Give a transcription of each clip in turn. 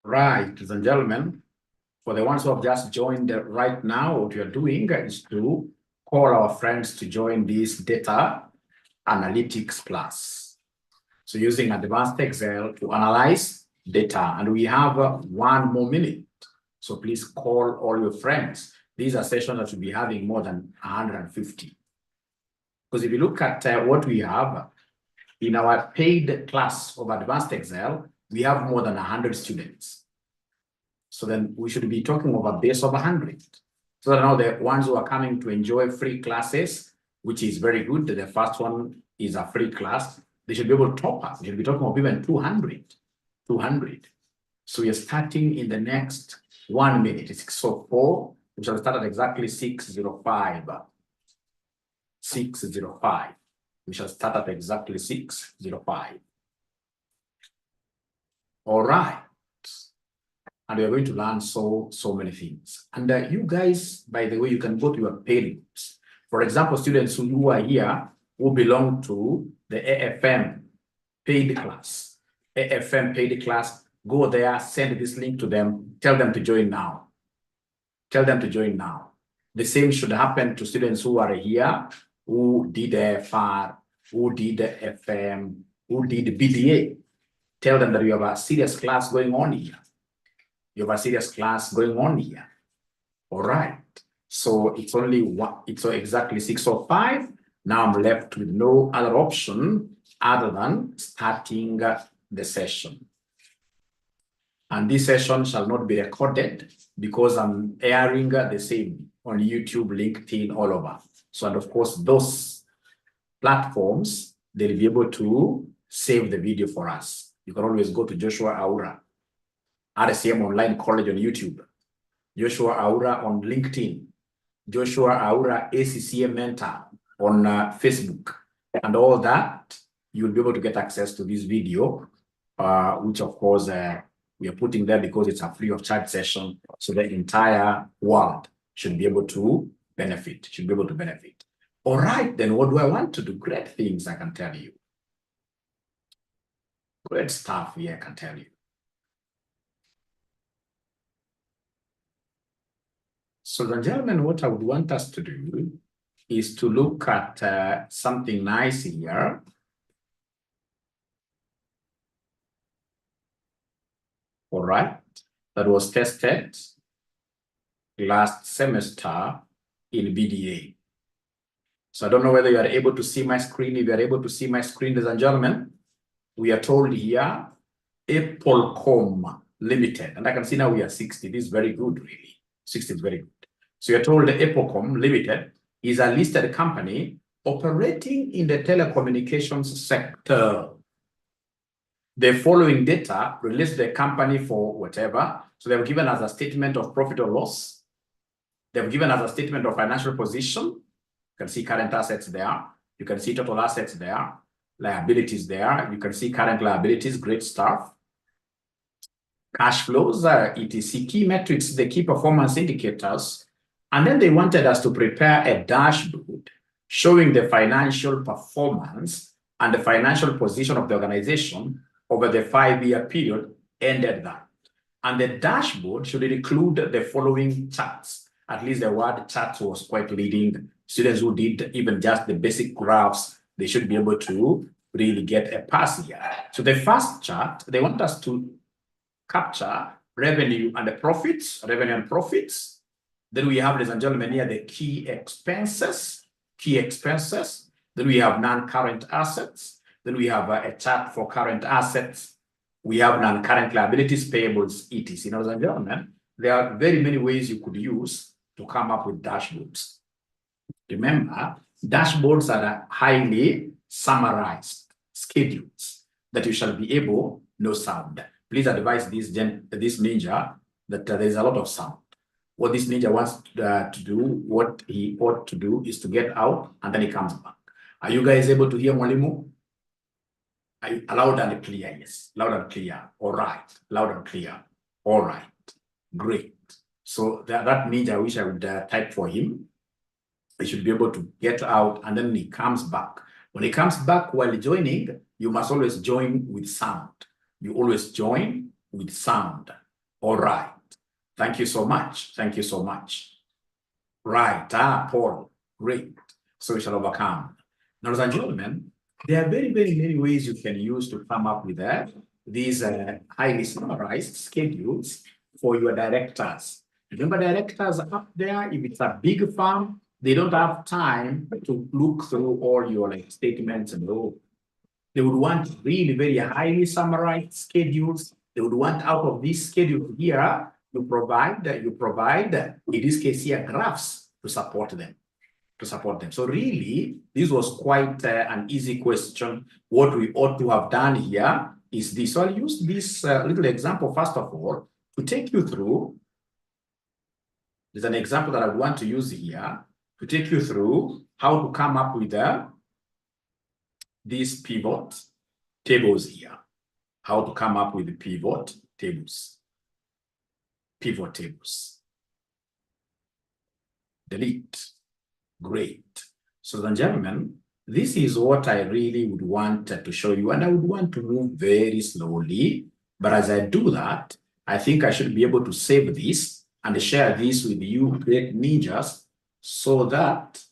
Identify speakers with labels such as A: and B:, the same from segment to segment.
A: Right, ladies and gentlemen, for the ones who have just joined right now, what we are doing is to call our friends to join this data analytics class. So using advanced Excel to analyze data, and we have 1 more minute. So please call all your friends. These are sessions that will be having more than 150. Because if you look at what we have in our paid class of advanced Excel, we have more than 100 students. So then we should be talking of a base of 100. So now the ones who are coming to enjoy free classes, which is very good. The first one is a free class. They should be able to top us. They should be talking of even 200. 200. So we are starting in the next 1 minute. It's 6:04. We shall start at exactly 6:05. 6:05. We shall start at exactly 6:05. All right. And we are going to learn so many things. And you guys, by the way, you can go to your paid groups. For example, students who are here who belong to the AFM paid class. AFM paid class, go there, send this link to them, tell them to join now. Tell them to join now. The same should happen to students who are here, who did FR, who did FM, who did BDA. Tell them that you have a serious class going on here. You have a serious class going on here. All right. So it's only one, it's exactly 6:05. Now I'm left with no other option other than starting the session. And this session shall not be recorded because I'm airing the same on YouTube, LinkedIn, all over. So, and of course, those platforms, they'll be able to save the video for us. You can always go to Joshua Aura, RSM Online College on YouTube, Joshua Aura on LinkedIn, Joshua Aura ACCA Mentor on Facebook, and all that. You'll be able to get access to this video, which of course we are putting there because it's a free of charge session. So the entire world should be able to benefit, All right, then what do I want to do? Great things, I can tell you. Great stuff here, I can tell you. So, the gentlemen, what I would want us to do is to look at something nice here. All right, that was tested last semester in BDA. So I don't know whether you are able to see my screen. If you are able to see my screen, ladies and gentlemen, we are told here, Applecom Limited. And I can see now we are 60. This is very good, really. 60 is very good. So you're told the Applecom Limited is a listed company operating in the telecommunications sector. The following data released the company for whatever. So they've given us a statement of profit or loss. They've given us a statement of financial position. You can see current assets there. You can see total assets there. Liabilities there. You can see current liabilities. Great stuff. Cash flows, etc. Key metrics, the key performance indicators. And then they wanted us to prepare a dashboard showing the financial performance and the financial position of the organization over the 5-year period ended that. And the dashboard should include the following charts. At least the word charts was quite leading. Students who did even just the basic graphs, they should be able to really get a pass here. So the first chart, they want us to capture revenue and the profits, revenue and profits. Then we have, ladies and gentlemen, here the key expenses. Then we have non-current assets. Then we have a chart for current assets. We have non-current liabilities, payables, etc. Ladies and gentlemen, there are very many ways you could use to come up with dashboards. Remember, dashboards are highly summarized schedules that you shall be able, no sound. Please advise this ninja that there is a lot of sound. What this ninja wants to do, what he ought to do is to get out and then he comes back. Are you guys able to hear Mwalimu? Loud and clear, yes. Loud and clear. All right. Loud and clear. All right. Great. So that ninja, I wish I would type for him. He should be able to get out and then he comes back. When he comes back while joining, you must always join with sound. You always join with sound. All right. Thank you so much. Thank you so much. Right. Paul. Great. So we shall overcome. Now, ladies and gentlemen, there are very, very many ways you can use to come up with these highly summarized schedules for your directors. Remember, directors up there, if it's a big firm, they don't have time to look through all your statements and all. They would want really very highly summarized schedules. They would want out of this schedule here, you provide, in this case here, graphs to support them. So really, this was quite an easy question. What we ought to have done here is this. So I'll use this little example, first of all, to take you through. There's an example that I want to use here to take you through how to come up with these pivot tables here. How to come up with the pivot tables. Pivot tables. Delete. Great. So then, gentlemen, this is what I really would want to show you, and I would want to move very slowly. But as I do that, I think I should be able to save this and share this with you great ninjas so that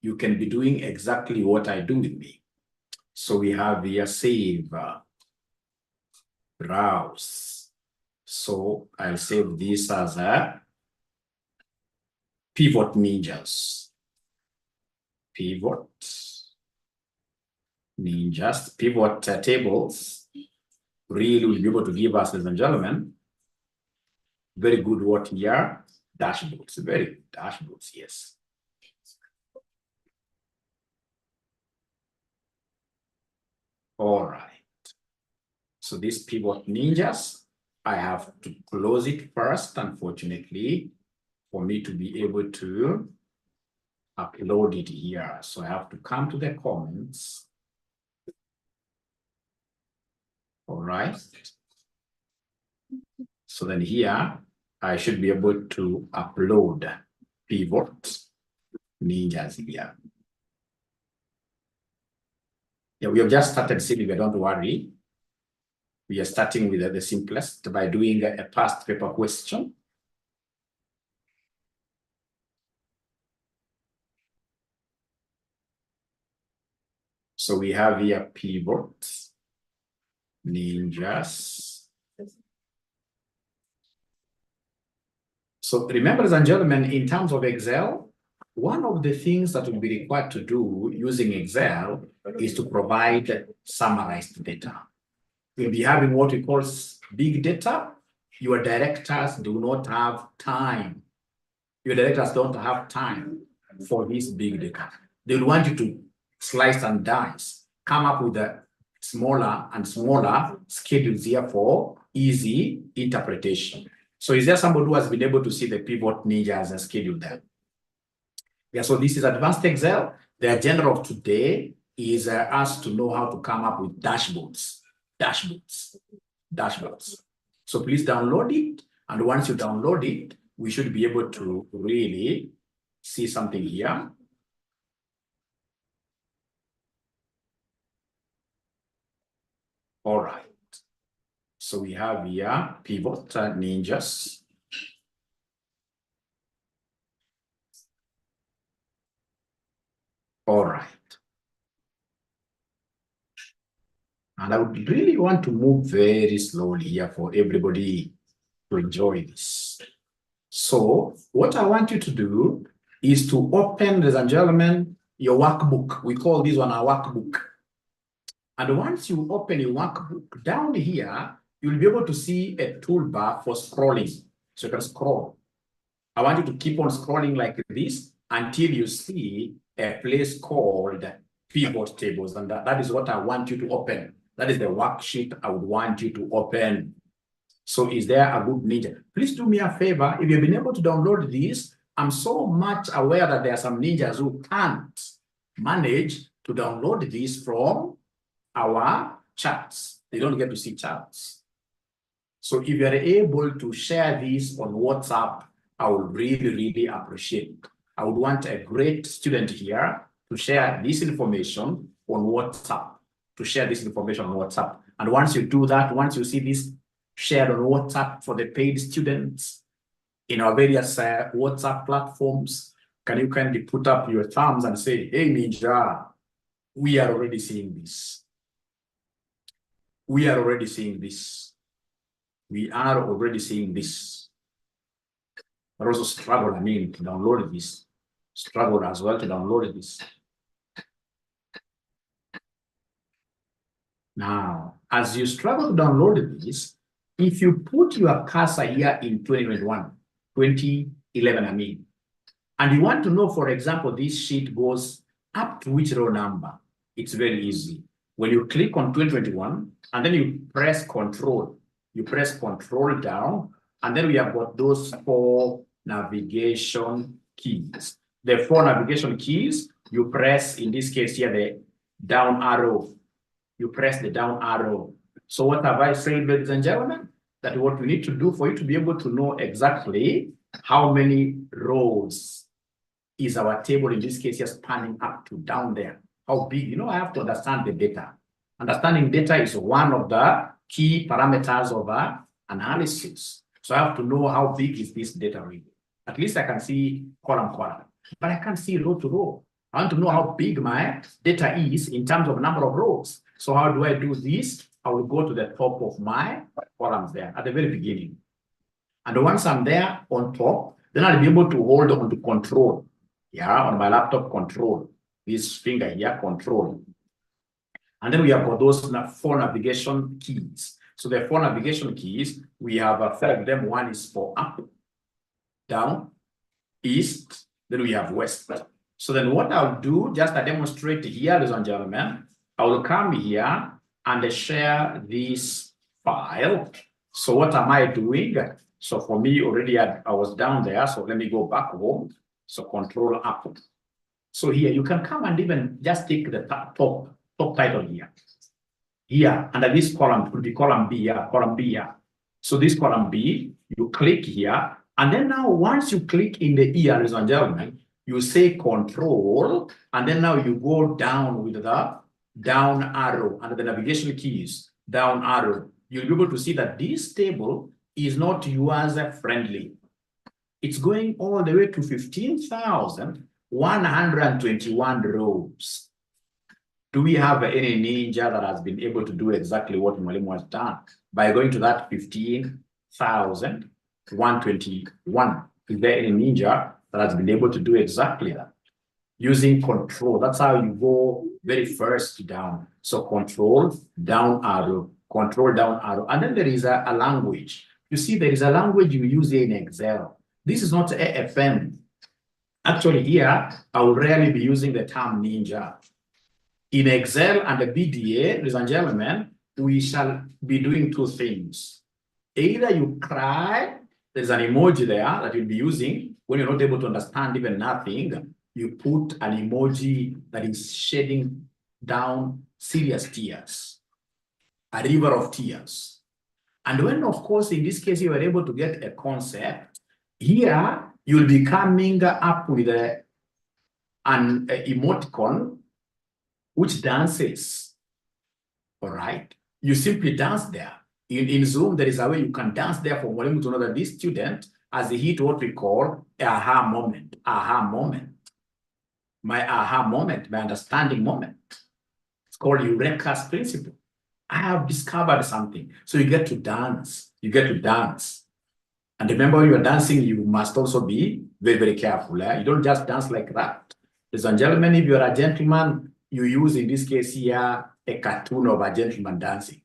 A: you can be doing exactly what I do with me. So we have here save, browse. So I'll save this as a pivot ninjas. Pivot ninjas, pivot tables really will be able to give us, ladies and gentlemen, very good what here, dashboards, very good dashboards, yes. All right. So this pivot ninjas, I have to close it first, unfortunately, for me to be able to upload it here. So I have to come to the comments. All right. So then here, I should be able to upload pivot ninjas here. Yeah, we have just started Silvia, don't worry. We are starting with the simplest by doing a past paper question. So we have here pivot ninjas. So remember, ladies and gentlemen, in terms of Excel, one of the things that will be required to do using Excel is to provide summarized data. We'll be having what we call big data. Your directors do not have time. Your directors don't have time for this big data. They will want you to slice and dice, come up with a smaller and smaller schedules here for easy interpretation. So is there somebody who has been able to see the pivot ninja as a schedule there? Yeah, so this is advanced Excel. The agenda of today is us to know how to come up with dashboards. So please download it. And once you download it, we should be able to really see something here. All right. So we have here pivot ninjas. All right. And I would really want to move very slowly here for everybody to enjoy this. So what I want you to do is to open, ladies and gentlemen, your workbook. We call this one our workbook. And once you open your workbook, down here, you'll be able to see a toolbar for scrolling. So you can scroll. I want you to keep on scrolling like this until you see a place called pivot tables. And that is what I want you to open. That is the worksheet I would want you to open. So is there a good ninja? Please do me a favor. If you've been able to download this, I'm so much aware that there are some ninjas who can't manage to download this from our charts. They don't get to see charts. So if you're able to share this on WhatsApp, I would really, really appreciate it. I would want a great student here to share this information on WhatsApp, And once you do that, once you see this shared on WhatsApp for the paid students in our various WhatsApp platforms. Can you kindly put up your thumbs and say, hey, Ninja, we are already seeing this. We are already seeing this. We are already seeing this. But also struggle, to download this. Struggle as well to download this. Now, as you struggle to download this, if you put your cursor here in 2011, and you want to know, for example, this sheet goes up to which row number, it's very easy. When you click on 2021, and then you press Control down, and then we have got those 4 navigation keys. The 4 navigation keys, you press, in this case here, the down arrow. You press the down arrow. So what have I said, ladies and gentlemen? That what we need to do for you to be able to know exactly how many rows is our table, in this case, just spanning up to down there. How big? I have to understand the data. Understanding data is one of the key parameters of analysis. So I have to know how big is this data really. At least I can see column, but I can't see row to row. I want to know how big my data is in terms of number of rows. So how do I do this? I will go to the top of my columns there at the very beginning. And once I'm there on top, then I'll be able to hold on to Control. Yeah, on my laptop, Control. This finger here, Control. And then we have got those 4 navigation keys. So the 4 navigation keys, we have 4 of them. One is for up, down, east, then we have west. So then what I'll do, just to demonstrate here, ladies and gentlemen, I will come here and share this file. So what am I doing? So for me, already I was down there. So let me go back home. So Control up. So here you can come and even just take the top title here. Here under this column, it will be column B here, column B here. So this column B, you click here. And then now once you click in the ear, ladies and gentlemen, you say Control, and then now you go down with the down arrow under the navigation keys, down arrow. You'll be able to see that this table is not user friendly. It's going all the way to 15,121 rows. Do we have any ninja that has been able to do exactly what Mwalimu has done by going to that 15,121? Is there any ninja that has been able to do exactly that? Using Control, that's how you go very first down. So Control, down arrow, Control, down arrow. And then there is a language. You see, there is a language you use in Excel. This is not AFM. Actually here, I will rarely be using the term ninja. In Excel and the BDA, ladies and gentlemen, we shall be doing 2 things. Either you cry, there's an emoji there that you'll be using when you're not able to understand even nothing. You put an emoji that is shedding down serious tears, a river of tears. And when, of course, in this case, you are able to get a concept, here you'll be coming up with an emoticon which dances. All right. You simply dance there. In Zoom, there is a way you can dance there for Mwalimu to know that this student has hit what we call aha moment. Aha moment. My aha moment, my understanding moment. It's called Eureka's principle. I have discovered something. So you get to dance. You get to dance. And remember, when you're dancing, you must also be very, very careful. You don't just dance like that. Ladies and gentlemen, if you're a gentleman, you use, in this case here, a cartoon of a gentleman dancing.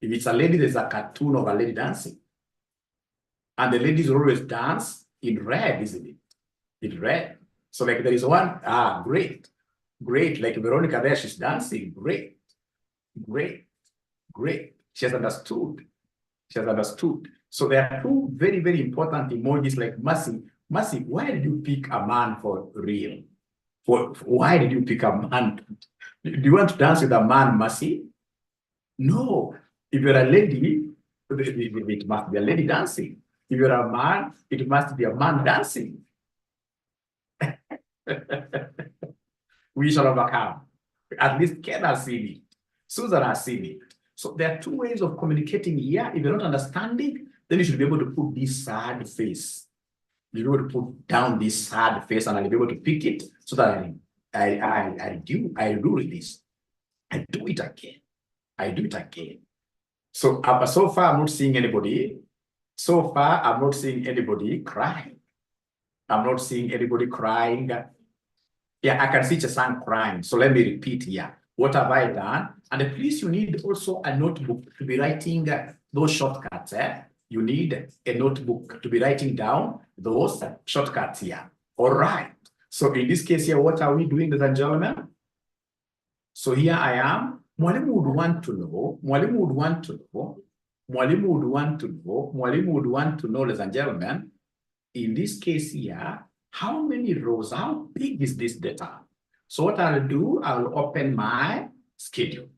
A: If it's a lady, there's a cartoon of a lady dancing. And the ladies always dance in red, isn't it? In red. So like there is one, great. Great. Like Veronica there, she's dancing. Great. Great. Great. She has understood. She has understood. So there are 2 very, very important emojis like Mercy. Mercy, why did you pick a man for real? Why did you pick a man? Do you want to dance with a man, Mercy? No. If you're a lady, it must be a lady dancing. If you're a man, it must be a man dancing. We shall overcome. At least Ken has seen it. Susan has seen it. So there are two ways of communicating here. If you're not understanding, then you should be able to put this sad face. You'll be able to put down this sad face, and I'll be able to pick it so that I do this. I do it again. I do it again. So so far, I'm not seeing anybody. So far, I'm not seeing anybody crying. I'm not seeing anybody crying. Yeah, I can see Chesan crying. So let me repeat here. What have I done? And please, you need also a notebook to be writing those shortcuts. You need a notebook to be writing down those shortcuts here. All right. So in this case here, what are we doing, ladies and gentlemen? So here I am. Mwalimu would want to know, ladies and gentlemen, in this case here, how many rows, how big is this data? So what I'll do, I'll open my schedule,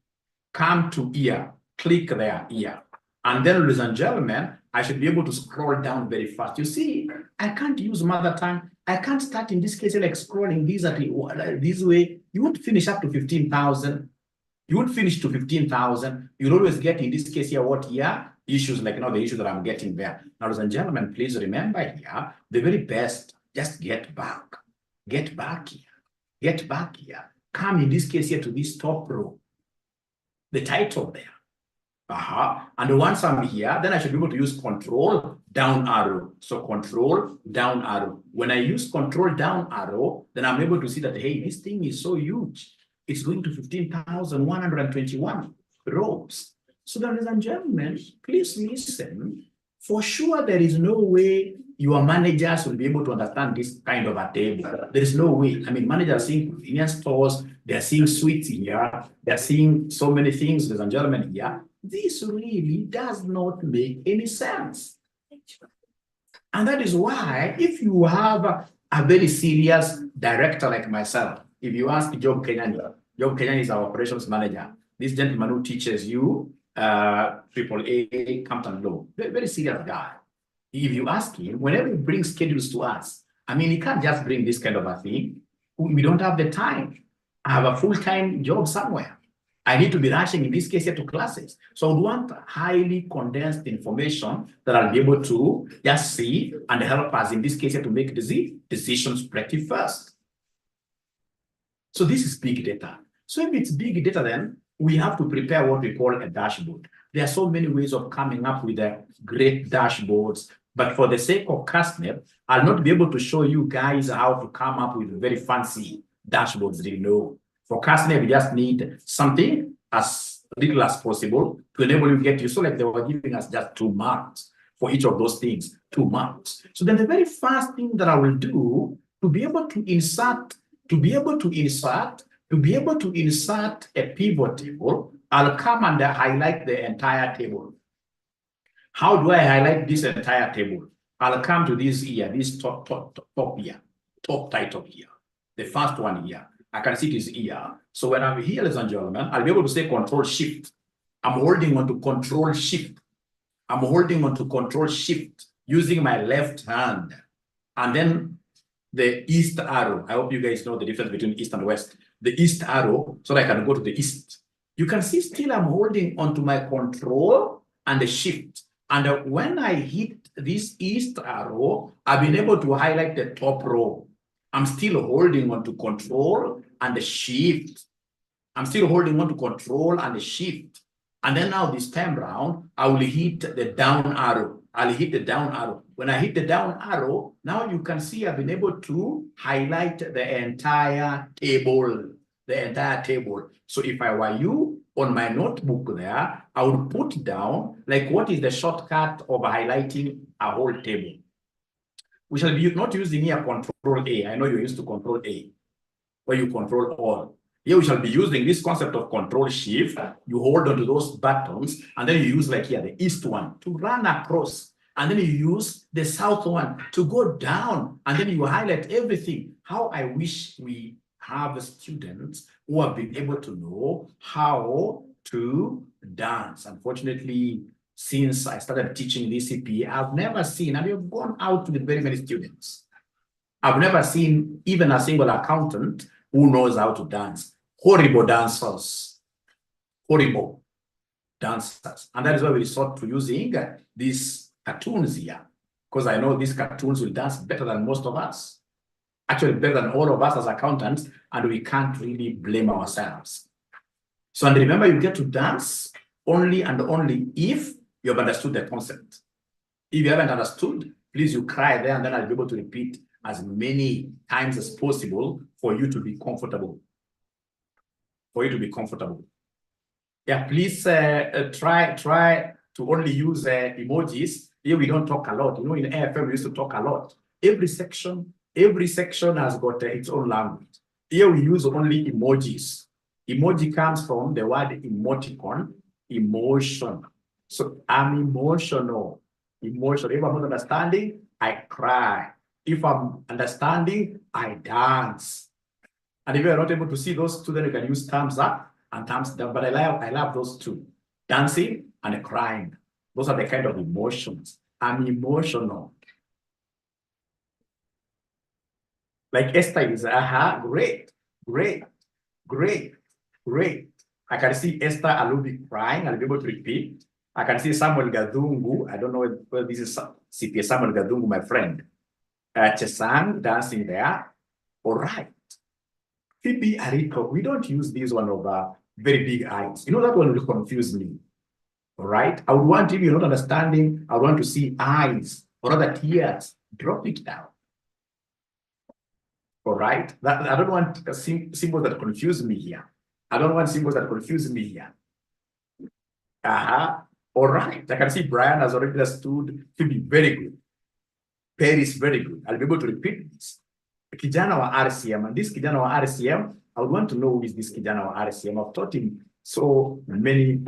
A: come to here, click there, here. And then, ladies and gentlemen, I should be able to scroll down very fast. You see, I can't use mother tongue. I can't start in this case like scrolling this way. You won't finish up to 15,000. You won't finish to 15,000. You'll always get, in this case here, what here? Issues like, the issue that I'm getting there. Now, ladies and gentlemen, please remember here, the very best, just get back. Get back here. Get back here. Come in this case here to this top row. The title there. And once I'm here, then I should be able to use control down arrow. So control down arrow. When I use control down arrow, then I'm able to see that, hey, this thing is so huge. It's going to 15,121 rows. So, ladies and gentlemen, please listen. For sure, there is no way your managers will be able to understand this kind of a table. There is no way. I mean, managers are seeing convenience stores, they're seeing sweets here, they're seeing so many things, ladies and gentlemen, here. This really does not make any sense. And that is why, if you have a very serious director like myself, if you ask Job Kenyan is our operations manager, this gentleman who teaches you AAA Compton Law, very serious guy. If you ask him, whenever he brings schedules to us, I mean, he can't just bring this kind of a thing. We don't have the time. I have a full-time job somewhere. I need to be rushing, in this case, here to classes. So I would want highly condensed information that I'll be able to just see and help us, in this case, here to make decisions pretty fast. So this is big data. So if it's big data, then we have to prepare what we call a dashboard. There are so many ways of coming up with great dashboards, but for the sake of CASNEP, I'll not be able to show you guys how to come up with very fancy dashboards. For CASNEP, we just need something as little as possible to enable you to get you. So like they were giving us just 2 marks for each of those things, 2 marks. So then the very first thing that I will do to be able to insert a pivot table, I'll come and highlight the entire table. How do I highlight this entire table? I'll come to this here, this top title here, the first one here. I can see it is here. So when I'm here, ladies and gentlemen, I'll be able to say Control Shift. I'm holding on to Control Shift. I'm holding on to Control Shift using my left hand. And then the east arrow. I hope you guys know the difference between east and west. The east arrow, so that I can go to the east. You can see still I'm holding onto my control and the shift. And when I hit this east arrow, I've been able to highlight the top row. I'm still holding on to control and the shift. I'm still holding on to control and the shift. And then now this time round, I will hit the down arrow. I'll hit the down arrow. When I hit the down arrow, now you can see I've been able to highlight the entire table. So if I were you, on my notebook there, I would put down, like, what is the shortcut of highlighting a whole table? We shall be not using here Control A. I know you're used to Control A, where you control all. Here we shall be using this concept of Control Shift. You hold onto those buttons, and then you use, like here, the east one to run across. And then you use the south one to go down, and then you highlight everything. How I wish we have students who have been able to know how to dance. Unfortunately, since I started teaching DCP, I've never seen, and we've gone out with very many students. I've never seen even a single accountant who knows how to dance. Horrible dancers. Horrible. dancers. And that is why we resort to using these cartoons here, because I know these cartoons will dance better than most of us, actually better than all of us as accountants, and we can't really blame ourselves. So, and remember, you get to dance only and only if you have understood the concept. If you haven't understood, please, you cry there, and then I'll be able to repeat as many times as possible for you to be comfortable. Yeah, please try to only use emojis. Here we don't talk a lot. You know, in AFM we used to talk a lot. Every section has got its own language. Here we use only emojis. Emoji comes from the word emoticon, emotion. So I'm emotional. If I'm not understanding, I cry. If I'm understanding, I dance. And if you're not able to see those two, then you can use thumbs up and thumbs down. But I love those two, dancing and crying. Those are the kind of emotions. I'm emotional. Like Esther is, great. I can see Esther Alubi crying. I'll be able to repeat. I can see Samuel Gadungu. I don't know whether this is CPA Samuel Gadungu, my friend. Chesang dancing there. All right. Phoebe Ariko, we don't use this one of very big eyes. You know, that one will confuse me. All right. I would want, if you're not understanding, I would want to see eyes or other tears. Drop it down. All right. I don't want symbols that confuse me here. All right. I can see Brian has already understood. Phoebe, very good. Paris, very good. I'll be able to repeat this. Kijana wa RCM, and this Kijana wa RCM, I would want to know who is this Kijana wa RCM. I've taught him so many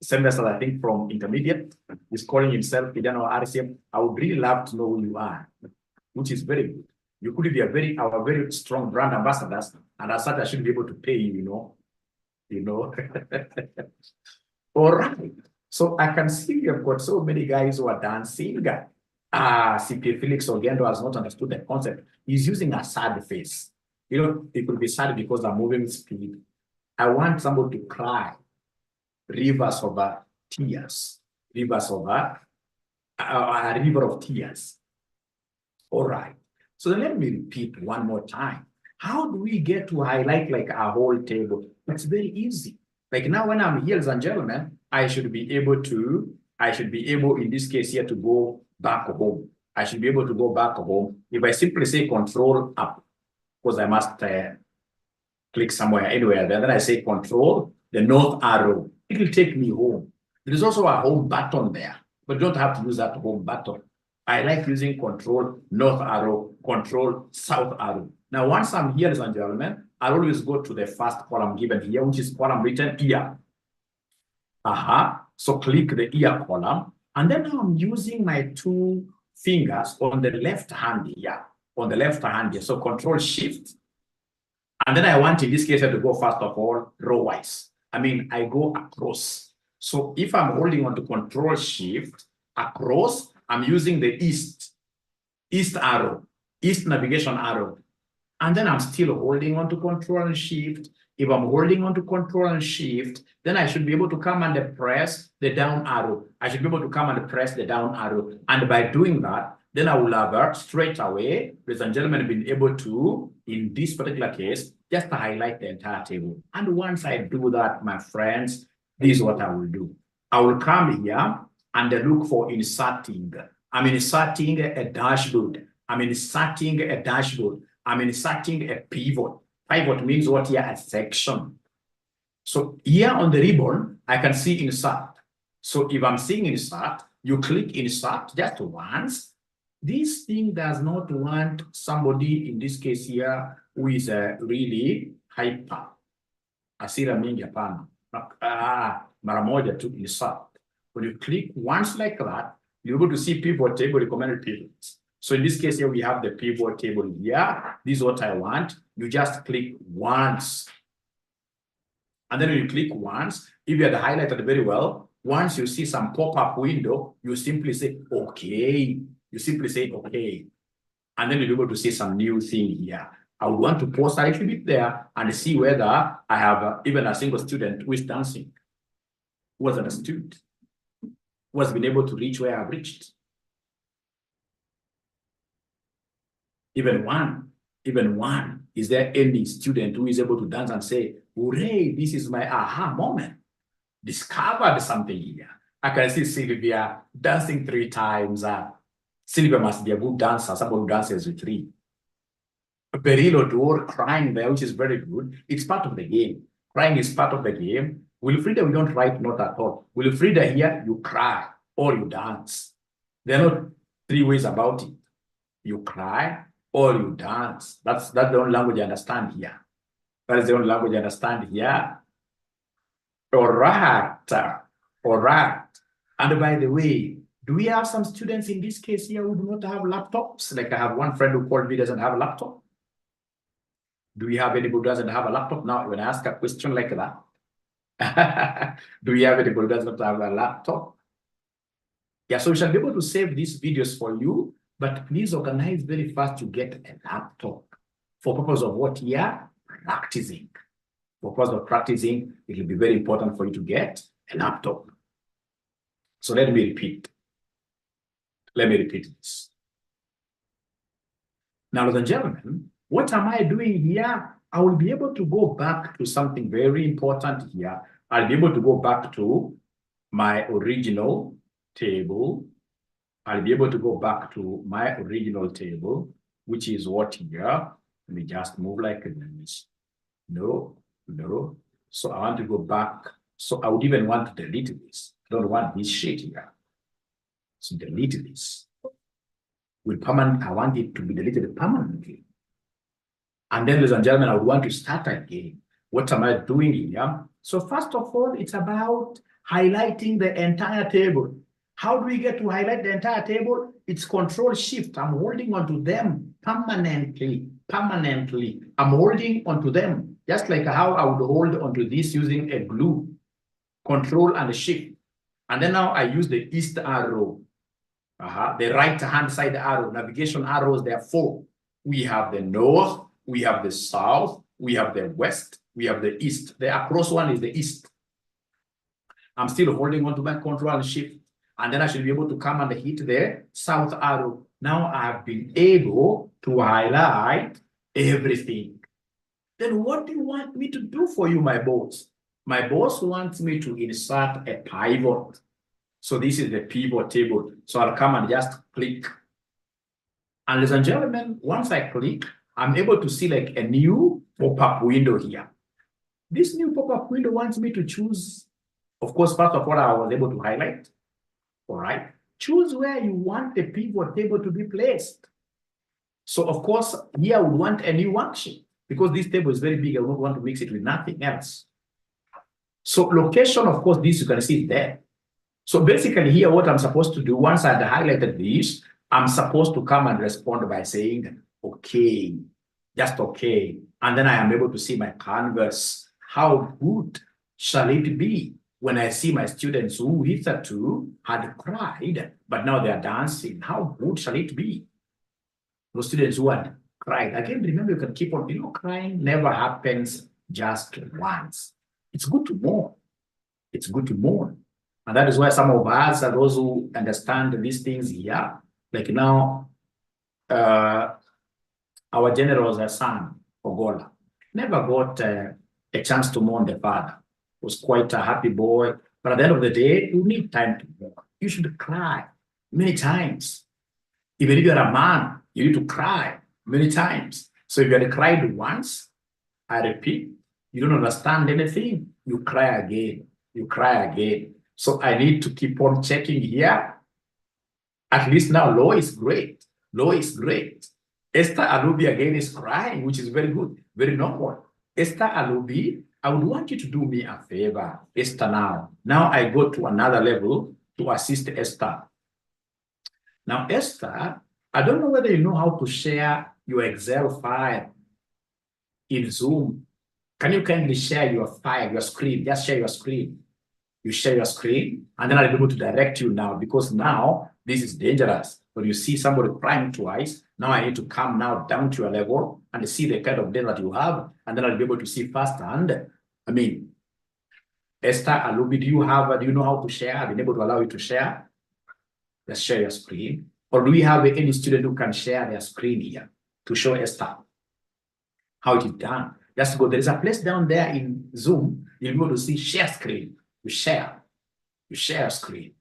A: semesters, I think, from intermediate. He's calling himself Kijana wa RCM. I would really love to know who you are, which is very good. You could be our very strong brand ambassadors, and as such, I should be able to pay you, you know. All right. So I can see you've got so many guys who are dancing. CPA Felix Ogendo has not understood the concept. He's using a sad face. You know, it could be sad because I'm moving speed. I want somebody to cry. Rivers of tears. Rivers of a river of tears. All right. So then let me repeat one more time. How do we get to highlight like a whole table? It's very easy. Like now when I'm here, ladies and gentlemen, I should be able in this case here to go back home. I should be able to go back home. If I simply say control up, because I must click somewhere, anywhere there, then I say control, the north arrow, it will take me home. There is also a home button there, but you don't have to use that home button. I like using control north arrow, control south arrow. Now, once I'm here, ladies and gentlemen, I'll always go to the first column given here, which is column written here. So click the ear column. And then now I'm using my two fingers on the left hand here. So control shift. And then I want in this case to go first of all row-wise. I go across. So if I'm holding on to control shift across, I'm using the east arrow, east navigation arrow. And then I'm still holding on to control and shift. If I'm holding on to control and shift, then I should be able to come and press the down arrow. And by doing that, then I will have straight away, ladies and gentlemen, been able to, in this particular case, just highlight the entire table. And once I do that, my friends, this is what I will do. I will come here and look for inserting. I'm inserting a dashboard. I'm inserting a pivot. Pivot means what here? A section. So here on the ribbon, I can see insert. So if I'm seeing insert, you click insert just once. This thing does not want somebody, in this case here, who is really hyper. Asira mingi hapana. Mara moja to insert. When you click once like that, you're able to see pivot table, recommended pivots. So in this case here, we have the pivot table here. This is what I want. You just click once. And then when you click once, if you had highlighted very well, once you see some pop-up window, you simply say, okay. And then you'll be able to see some new thing here. I would want to pause a little bit there and see whether I have even a single student who is dancing. who has understood, who has been able to reach where I've reached. Even one. Is there any student who is able to dance and say, hooray, this is my aha moment? Discovered something here. I can see Sylvia dancing 3 times. Sylvia must be a good dancer, someone who dances with 3. Berilo Dor crying there, which is very good. It's part of the game. Crying is part of the game. Wilfrida, we don't write not at all. Wilfrida here, you cry or you dance. There are not 3 ways about it. You cry or you dance. That's the only language I understand here. That is the only language I understand here. All right. And by the way, do we have some students in this case here who do not have laptops? Like I have one friend who called me, doesn't have a laptop. Do we have anybody who doesn't have a laptop? Now, when I ask a question like that, do we have anybody who doesn't have a laptop? Yeah, so we shall be able to save these videos for you, but please organize very fast to get a laptop. For purpose of what here? Practicing. For purpose of practicing, it will be very important for you to get a laptop. So let me repeat. Let me repeat this. Now, ladies and gentlemen, what am I doing here? I will be able to go back to something very important here. I'll be able to go back to my original table. I'll be able to go back to my original table, which is what here. Let me just move like this. No. So I want to go back. So I would even want to delete this. I don't want this shit here. So delete this. With permanent, I want it to be deleted permanently. And then, ladies and gentlemen, I would want to start again. What am I doing here? So first of all, it's about highlighting the entire table. How do we get to highlight the entire table? It's Control-Shift. I'm holding onto them permanently. I'm holding onto them, just like how I would hold onto this using a glue. Control and Shift. And then now I use the east arrow. The right-hand side arrow, navigation arrows, there are 4. We have the north, we have the south, we have the west, we have the east. The across one is the east. I'm still holding on to my Control and Shift. And then I should be able to come and hit the south arrow. Now I have been able to highlight everything. Then what do you want me to do for you, my boss? My boss wants me to insert a pivot. So this is the pivot table. So I'll come and just click. And ladies and gentlemen, once I click, I'm able to see like a new pop-up window here. This new pop-up window wants me to choose, of course, first of all, I was able to highlight. All right. Choose where you want the pivot table to be placed. So, of course, here I would want a new worksheet because this table is very big. I would want to mix it with nothing else. So, location, of course, this you can see there. So, basically, here, what I'm supposed to do, once I've highlighted this, I'm supposed to come and respond by saying, okay, just okay. And then I am able to see my canvas. How good shall it be when I see my students who hitherto had cried, but now they are dancing? How good shall it be? Those students who had cried. Again, remember, you can keep on, crying never happens just once. It's good to mourn. It's good to mourn. And that is why some of us are those who understand these things here. Like now, our general's son, Ogola, never got a chance to mourn the father. Was quite a happy boy. But at the end of the day, you need time to mourn. You should cry many times. Even if you're a man, you need to cry many times. So if you had cried once, I repeat, you don't understand anything, you cry again. You cry again. So I need to keep on checking here. At least now, Law is great. Law is great. Esther Alubi again is crying, which is very good, very normal. Esther Alubi, I would want you to do me a favor, Esther, now. Now I go to another level to assist Esther. Now, Esther, I don't know whether you know how to share your Excel file in Zoom. Can you kindly share your file, your screen? Just share your screen. You share your screen, and then I'll be able to direct you now, because now this is dangerous. When you see somebody crying twice, now I need to come now down to your level and see the kind of data that you have, and then I'll be able to see firsthand. I mean, Esther, Alubi, do you know how to share? I've been able to allow you to share. Just share your screen. Or do we have any student who can share their screen here to show Esther how it is done? Just go. There is a place down there in Zoom. You'll be able to see share screen. You share screen.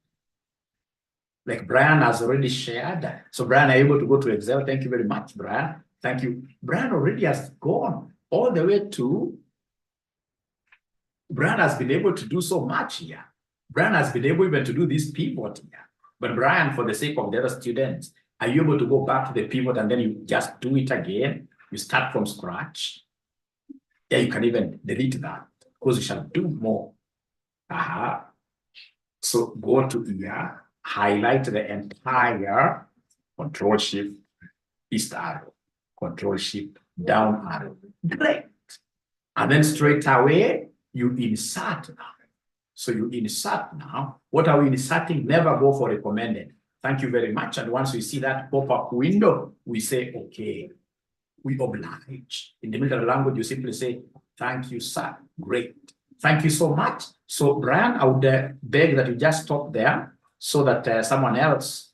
A: Like Brian has already shared. So Brian, are you able to go to Excel? Thank you very much, Brian. Thank you. Brian already has gone all the way to. Brian has been able to do so much here. Brian has been able even to do this pivot here. But Brian, for the sake of the other students, are you able to go back to the pivot and then you just do it again? You start from scratch. Yeah, you can even delete that because you shall do more. So go to here, highlight the entire Control Shift east arrow, Control Shift down arrow. Great. And then straight away, you insert now. So you insert now. What are we inserting? Never go for recommended. Thank you very much. And once we see that pop-up window, we say, okay, we oblige. In the military language, you simply say, thank you, sir. Great. Thank you so much. So Brian, I would beg that you just stop there so that someone else,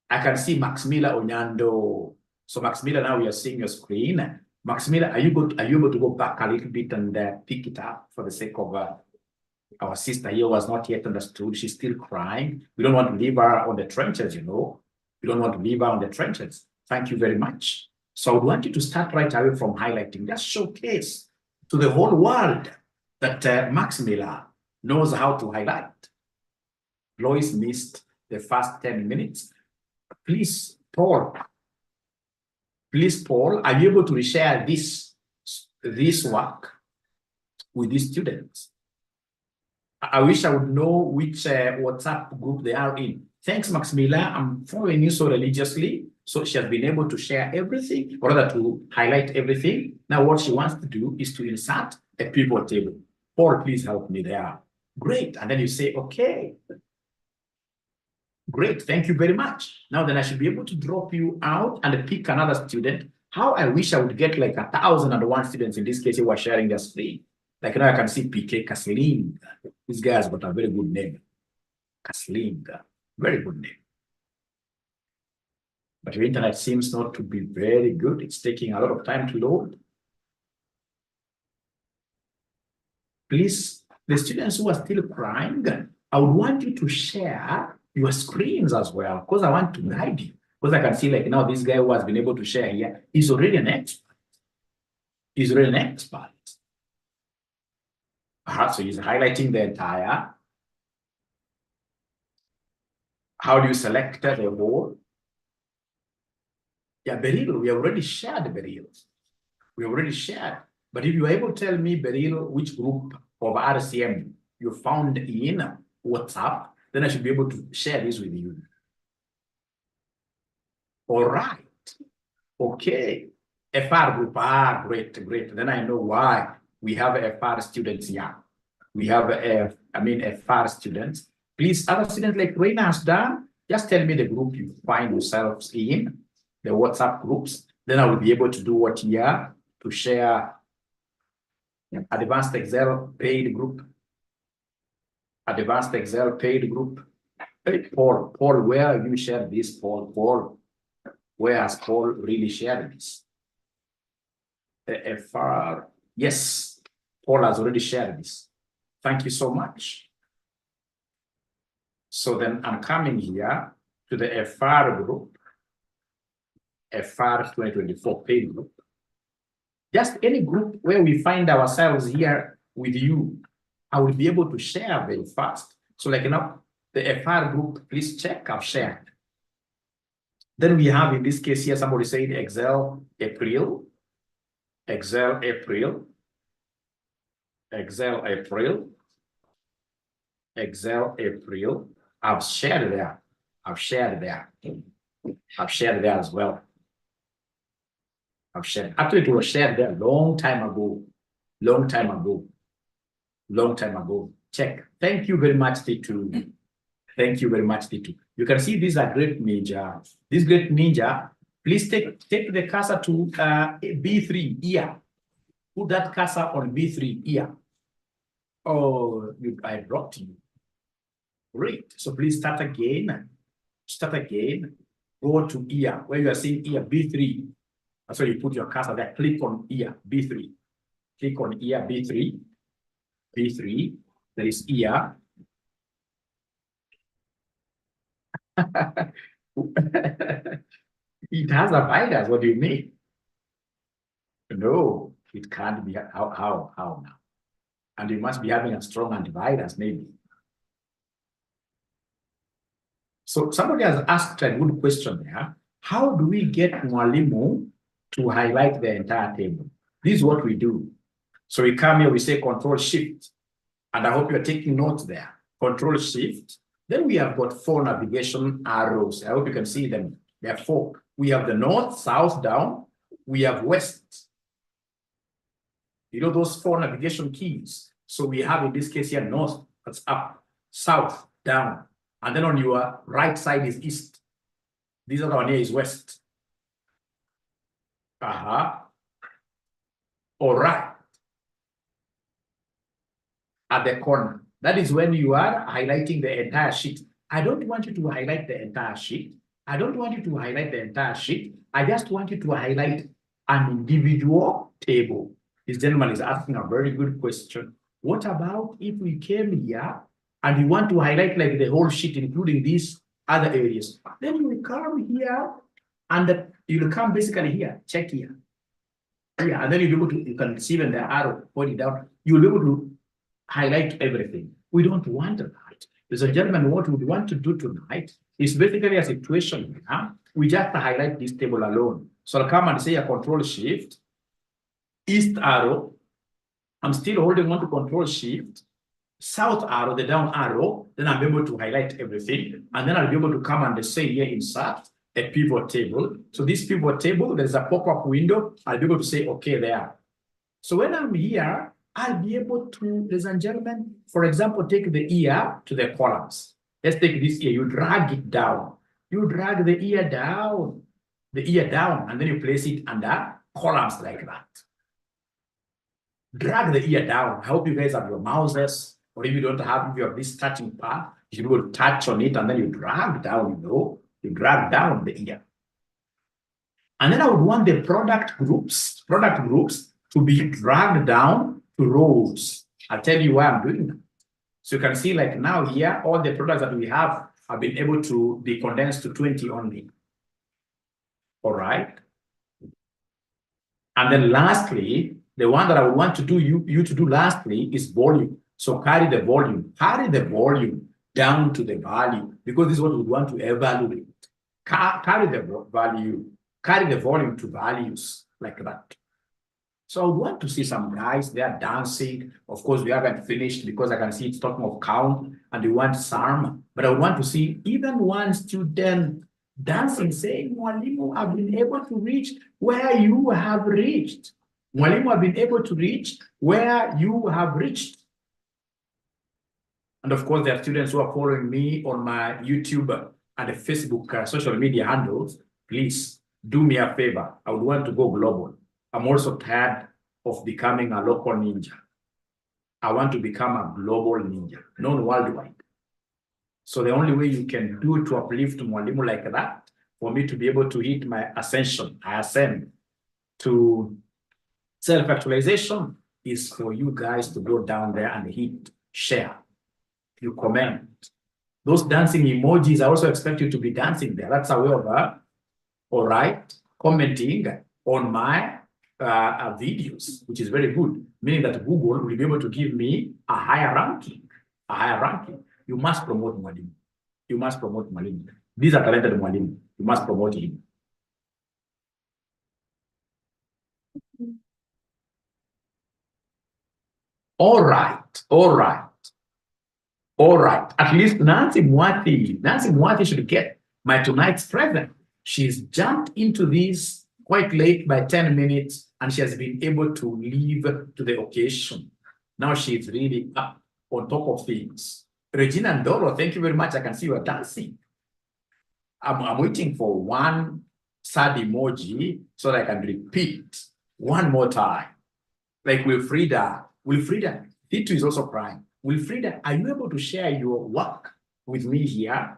A: I can see Maximila Onyando. So Maximila, now we are seeing your screen. Maximila, are you able to go back a little bit and pick it up for the sake of our sister here was not yet understood. She's still crying. We don't want to leave her on the trenches, you know. We don't want to leave her on the trenches. Thank you very much. So I would want you to start right away from highlighting. Just showcase to the whole world that Maximila knows how to highlight. Lois missed the first 10 minutes. Please, Paul, are you able to reshare this work with these students? I wish I would know which WhatsApp group they are in. Thanks, Maximila. I'm following you so religiously. So she has been able to share everything, or rather to highlight everything. Now what she wants to do is to insert a pivot table. Paul, please help me there. Great. And then you say, okay. Great. Thank you very much. Now then I should be able to drop you out and pick another student. How I wish I would get like 1,001 students in this case who are sharing their screen. Like now I can see PK Kasling. This guy has got a very good name. Kasling. Very good name. But your internet seems not to be very good. It's taking a lot of time to load. Please, the students who are still crying, I would want you to share your screens as well, because I want to guide you. Because I can see like now this guy who has been able to share here, he's already an expert. He's already an expert. So he's highlighting the entire. How do you select the whole? Yeah, Beryl, we have already shared Beryl. We already shared. But if you are able to tell me, Beryl, which group of RCM you found in WhatsApp, then I should be able to share this with you. All right. Okay. FR group. Ah, great, great. Then I know why we have FR students here. We have, FR students. Please, other students like Reina has done, just tell me the group you find yourselves in, the WhatsApp groups. Then I will be able to do what here to share Advanced Excel paid group. Advanced Excel paid group. Hey, Paul, where have you shared this, Paul, where has Paul really shared this? FR, yes, Paul has already shared this. Thank you so much. So then I'm coming here to the FR group, FR 2024 paid group. Just any group where we find ourselves here with you, I will be able to share very fast. So like, the FR group, please check, I've shared. Then we have, in this case here, somebody said Excel April, Excel April, Excel April, Excel April. I've shared there. I've shared there. I've shared there as well. I've shared. Actually, it was shared there long time ago. Long time ago. Long time ago. Check. Thank you very much, T2. Thank you very much, T2. You can see these are great ninja. This great ninja, please take the cursor to B3 here. Put that cursor on B3 here. Oh, I dropped you. Great. So please start again. Start again. Go to ear, where you are seeing ear B3. That's where you put your cursor there. Click on ear B3. Click on ear B3. B3. There is ear. It has a virus. What do you mean? No, it can't be. How now? And you must be having a strong antivirus, maybe. So somebody has asked a good question there. How do we get Mwalimu to highlight the entire table? This is what we do. So we come here, we say Control Shift, and I hope you're taking notes there. Control Shift. Then we have got 4 navigation arrows. I hope you can see them. There are 4. We have the north, south, down. We have west. You know those 4 navigation keys. So we have in this case here north, that's up, south, down. And then on your right side is east. This other one here is west. All right. At the corner. That is when you are highlighting the entire sheet. I don't want you to highlight the entire sheet. I don't want you to highlight the entire sheet. I just want you to highlight an individual table. This gentleman is asking a very good question. What about if we came here and you want to highlight like the whole sheet, including these other areas? Then you will come here and you will come basically here, check here. Yeah, and then you'll be able to, you can see when the arrow pointing down, you'll be able to highlight everything. We don't want that. Ladies and gentlemen, what we want to do tonight is basically a situation here. We just highlight this table alone. So I'll come and say a Control Shift, east arrow. I'm still holding on to Control Shift, south arrow, the down arrow. Then I'll be able to highlight everything. And then I'll be able to come and say here insert a pivot table. So this pivot table, there's a pop-up window. I'll be able to say, okay, there. So when I'm here, I'll be able to, ladies and gentlemen, for example, take the ear to the columns. Let's take this ear, you drag it down. You drag the ear down, and then you place it under columns like that. Drag the ear down. I hope you guys have your mouses, or if you don't have, if you have this touching part, you will touch on it and then you drag down, you drag down the ear. And then I would want the product groups to be dragged down to rows. I'll tell you why I'm doing that. So you can see like now here, all the products that we have been able to be condensed to 20 only. All right. And then lastly, the one that I would want to do you to do lastly is volume. So carry the volume down to the value, because this is what we want to evaluate. Carry the volume to values like that. So I would want to see some guys, they are dancing. Of course, we haven't finished because I can see it's talking of count and we want some. But I want to see even one student dancing, saying, Mwalimu, I've been able to reach where you have reached. Mwalimu, I've been able to reach where you have reached. And of course, there are students who are following me on my YouTube and the Facebook social media handles. Please do me a favor. I would want to go global. I'm also tired of becoming a local ninja. I want to become a global ninja, known worldwide. So the only way you can do to uplift Mwalimu like that, for me to be able to hit my ascension, I ascend to self-actualization, is for you guys to go down there and hit share. You comment. Those dancing emojis, I also expect you to be dancing there. That's a way of, all right, commenting on my videos, which is very good, meaning that Google will be able to give me a higher ranking. You must promote Mwalimu. You must promote Mwalimu. These are talented Mwalimu. You must promote him. All right. At least Nancy Mwati should get my tonight's present. She's jumped into this quite late by 10 minutes, and she has been able to leave to the occasion. Now she's really up on top of things. Regina and Doro, thank you very much. I can see you are dancing. I'm waiting for one sad emoji so that I can repeat one more time. Like Wilfrida, T2 is also crying. Wilfrida, are you able to share your work with me here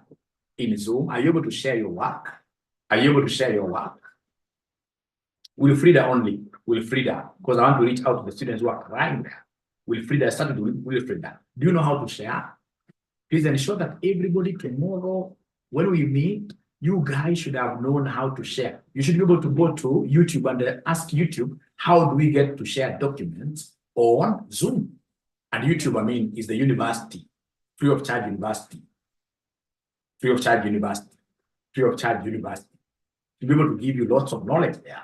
A: in Zoom? Are you able to share your work? Are you able to share your work? Wilfrida only. Wilfrida, because I want to reach out to the students who are crying. Wilfrida, I started with Wilfrida. Do you know how to share? Please ensure that everybody tomorrow, when we meet, you guys should have known how to share. You should be able to go to YouTube and ask YouTube, how do we get to share documents on Zoom? And YouTube, I mean, is the university, free of charge university, free of charge university, free of charge university, to be able to give you lots of knowledge there.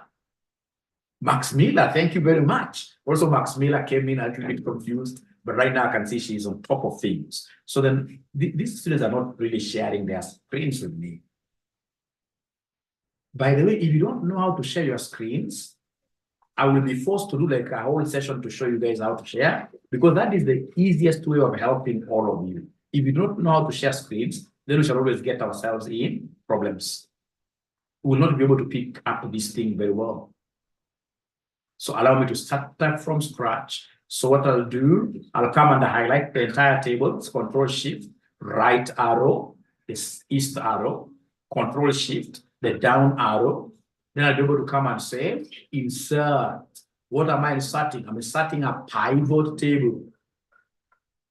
A: Max Miller, thank you very much. Also, Max Miller came in a little bit confused, but right now I can see she's on top of things. So then these students are not really sharing their screens with me. By the way, if you don't know how to share your screens, I will be forced to do like a whole session to show you guys how to share, because that is the easiest way of helping all of you. If you don't know how to share screens, then we shall always get ourselves in problems. We will not be able to pick up this thing very well. So allow me to start that from scratch. So what I'll do, I'll come and highlight the entire table. It's Control Shift, right arrow, this east arrow, Control Shift, the down arrow. Then I'll be able to come and say, insert. What am I inserting? I'm inserting a pivot table.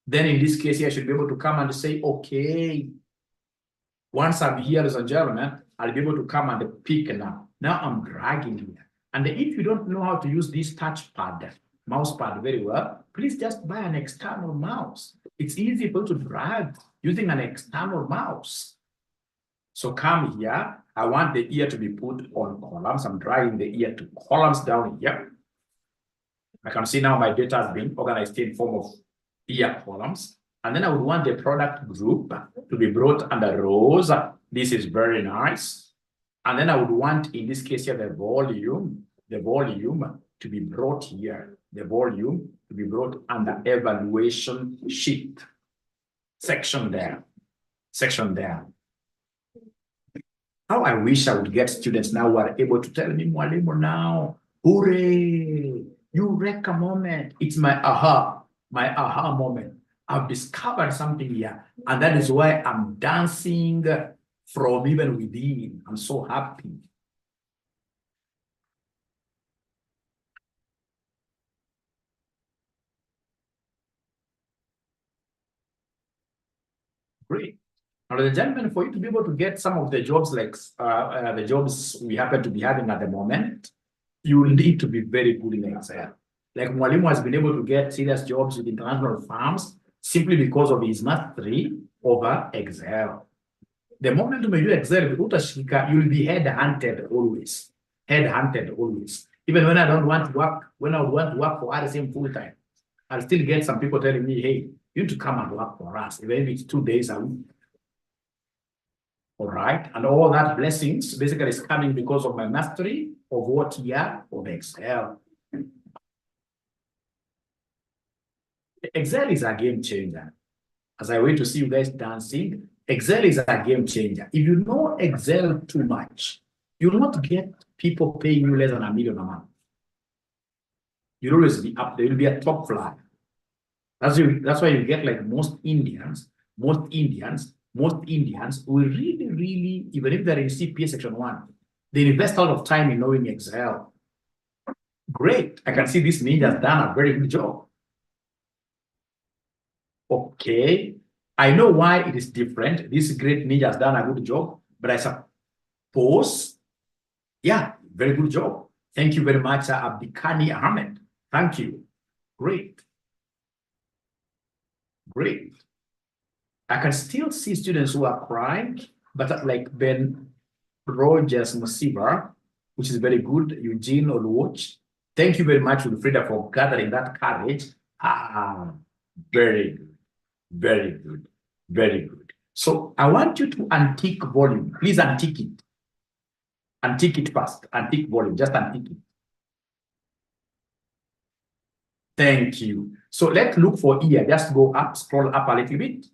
A: Then in this case here, I should be able to come and say, okay. Once I'm here, ladies and gentlemen, I'll be able to come and pick now. Now I'm dragging here. And if you don't know how to use this touchpad, mouse pad very well, please just buy an external mouse. It's easy to drag using an external mouse. So come here. I want the ear to be put on columns. I'm dragging the ear to columns down here. I can see now my data has been organized in form of ear columns. And then I would want the product group to be brought under rows. This is very nice. And then I would want, in this case here, the volume to be brought here. The volume to be brought under evaluation sheet. Section there. How I wish I would get students now who are able to tell me, Mwalimu, now, hooray, eureka moment. It's my aha moment. I've discovered something here. And that is why I'm dancing from even within. I'm so happy. Great. Now, ladies and gentlemen, for you to be able to get some of the jobs like the jobs we happen to be having at the moment, you will need to be very good in Excel. Like Mwalimu has been able to get serious jobs with international firms simply because of his mastery over Excel. The moment you do Excel, you'll be head-hunted always. Head-hunted always. Even when I don't want to work, when I want to work for RSM full-time, I'll still get some people telling me, hey, you need to come and work for us, even if it's 2 days a week. All right. And all that blessings basically is coming because of my mastery of what here of Excel. Excel is a game changer. As I wait to see you guys dancing, Excel is a game changer. If you know Excel too much, you'll not get people paying you less than $1 million a month. You'll always be up there. You'll be a top flyer. That's why you get like most Indians will really, even if they're in CPA section 1, they invest a lot of time in knowing Excel. Great. I can see this ninja has done a very good job. Okay. I know why it is different. This great ninja has done a good job, but I suppose, yeah, very good job. Thank you very much, Abdikani Ahmed. Thank you. Great. Great. I can still see students who are crying, but like Ben Rogers Musiba, which is very good, Eugene Oluoch. Thank you very much, Wilfrida, for gathering that courage. Very good, very good, very good. So I want you to untick volume. Please untick it. Untick it first. Untick volume. Just untick it. Thank you. So let's look for ear. Just go up, scroll up a little bit.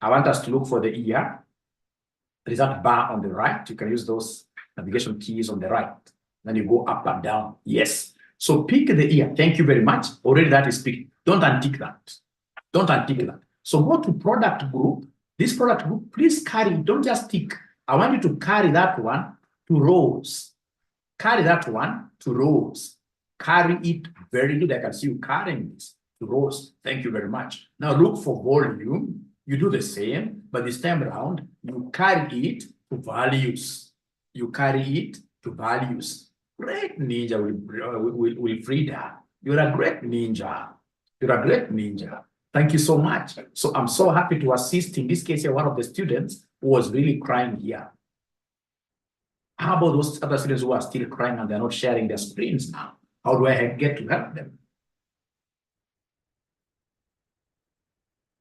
A: I want us to look for the ear. There is that bar on the right. You can use those navigation keys on the right. Then you go up and down. Yes. So pick the ear. Thank you very much. Already that is picked. Don't untick that. Don't untick that. So go to product group. This product group, please carry, don't just tick. I want you to carry that one to rows. Carry that one to rows. Carry it very good. I can see you carrying this to rows. Thank you very much. Now look for volume. You do the same, but this time around, you carry it to values. You carry it to values. Great ninja will Frida. You're a great ninja. You're a great ninja. Thank you so much. So I'm so happy to assist. In this case, here, one of the students who was really crying here. How about those other students who are still crying and they're not sharing their screens now? How do I get to help them?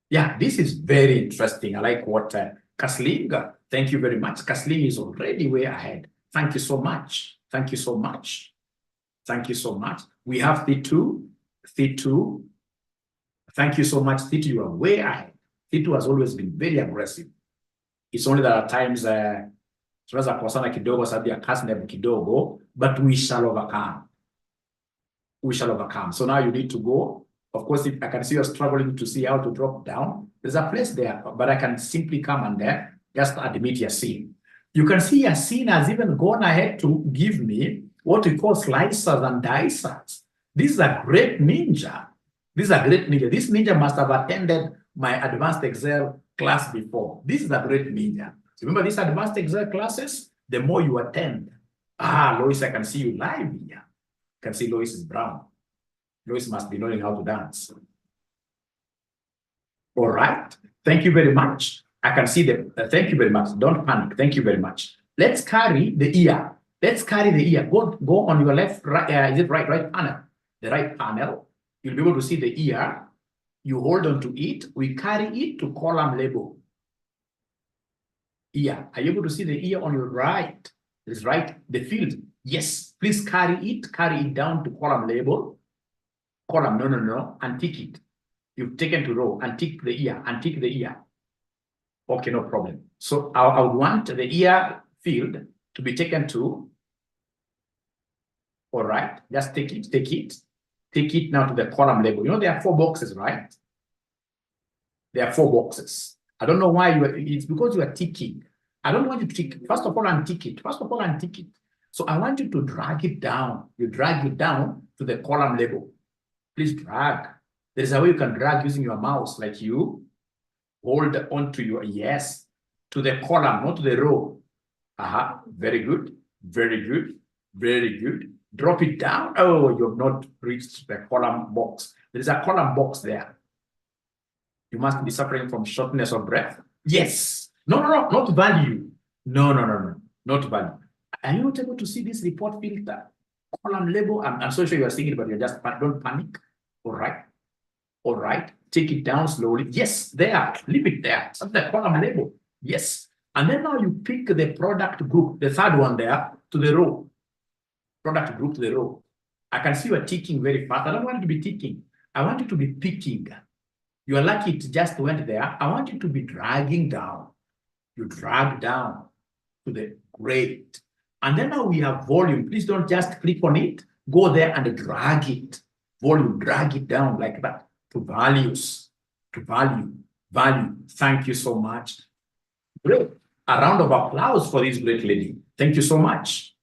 A: Yeah, this is very interesting. I like what Kasling, thank you very much. Kasling is already way ahead. Thank you so much. Thank you so much. Thank you so much. We have Thitu. Thank you so much, Thitu. You are way ahead. Thitu has always been very aggressive. It's only that at times tunaweza kukosana kidogo sababu ya kasi ndefu kidogo, but we shall overcome. We shall overcome. So now you need to go. Of course, if I can see you're struggling to see how to drop down. There's a place there, but I can simply come and there, just admit Yasin. You can see Yasin has even gone ahead to give me what we call slicers and dicers. This is a great ninja. This is a great ninja. This ninja must have attended my advanced Excel class before. This is a great ninja. So remember these advanced Excel classes, the more you attend. Lois, I can see you live here. I can see Lois is brown. Lois must be knowing how to dance. All right. Thank you very much. I can see the, thank you very much. Don't panic. Thank you very much. Let's carry the ear. Let's carry the ear. Go on your left, right, is it right panel? The right panel. You'll be able to see the ear. You hold on to it. We carry it to column label. Ear. Are you able to see the ear on your right? It's right. The field. Yes. Please carry it down to column label. Column. No. Untick it. You've taken to row. Untick the ear. Untick the ear. Okay, no problem. So I would want the ear field to be taken to. All right. Just take it. Take it now to the column label. You know, there are 4 boxes, right? There are 4 boxes. I don't know why it's because you are ticking. I don't want you to tick. First of all, untick it. So I want you to drag it down. You drag it down to the column label. Please drag. There's a way you can drag using your mouse, like you hold onto your, yes, to the column, not to the row. Very good. Drop it down. Oh, you have not reached the column box. There is a column box there. You must be suffering from shortness of breath. Yes. No, not value. No, not value. Are you not able to see this report filter? Column label. I'm so sure you are seeing it, but you just don't panic. All right. Take it down slowly. Yes, there. Leave it there. That's the column label. Yes. And then now you pick the product group, the third one there, to the row. Product group to the row. I can see you are ticking very fast. I don't want you to be ticking. I want you to be picking. You are lucky it just went there. I want you to be dragging down. You drag down to the great. And then now we have volume. Please don't just click on it. Go there and drag it. Volume, drag it down like that to values, to value. Thank you so much. Great. A round of applause for this great lady. Thank you so much.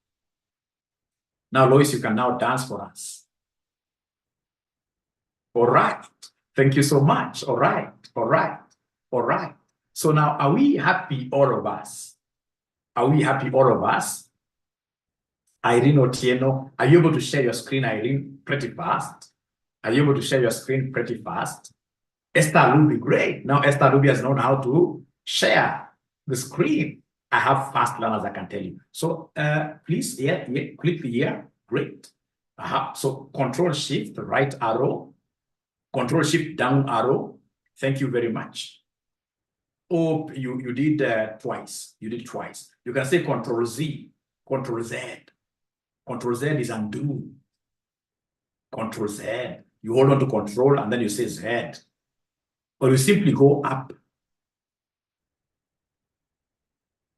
A: Now, Lois, you can now dance for us. All right. Thank you so much. All right. So now, are we happy, all of us? Irene Otieno, are you able to share your screen, Irene, pretty fast? Esther Ruby, great. Now, Esther Ruby has known how to share the screen. I have fast learners, I can tell you. So please, click here. Great. So Control-Shift, right arrow. Control-Shift, down arrow. Thank you very much. Oh, you did twice. You did twice. You can say Control-Z, Control-Z. Control-Z is undo. Control-Z. You hold on to Control and then you say Z. Or you simply go up.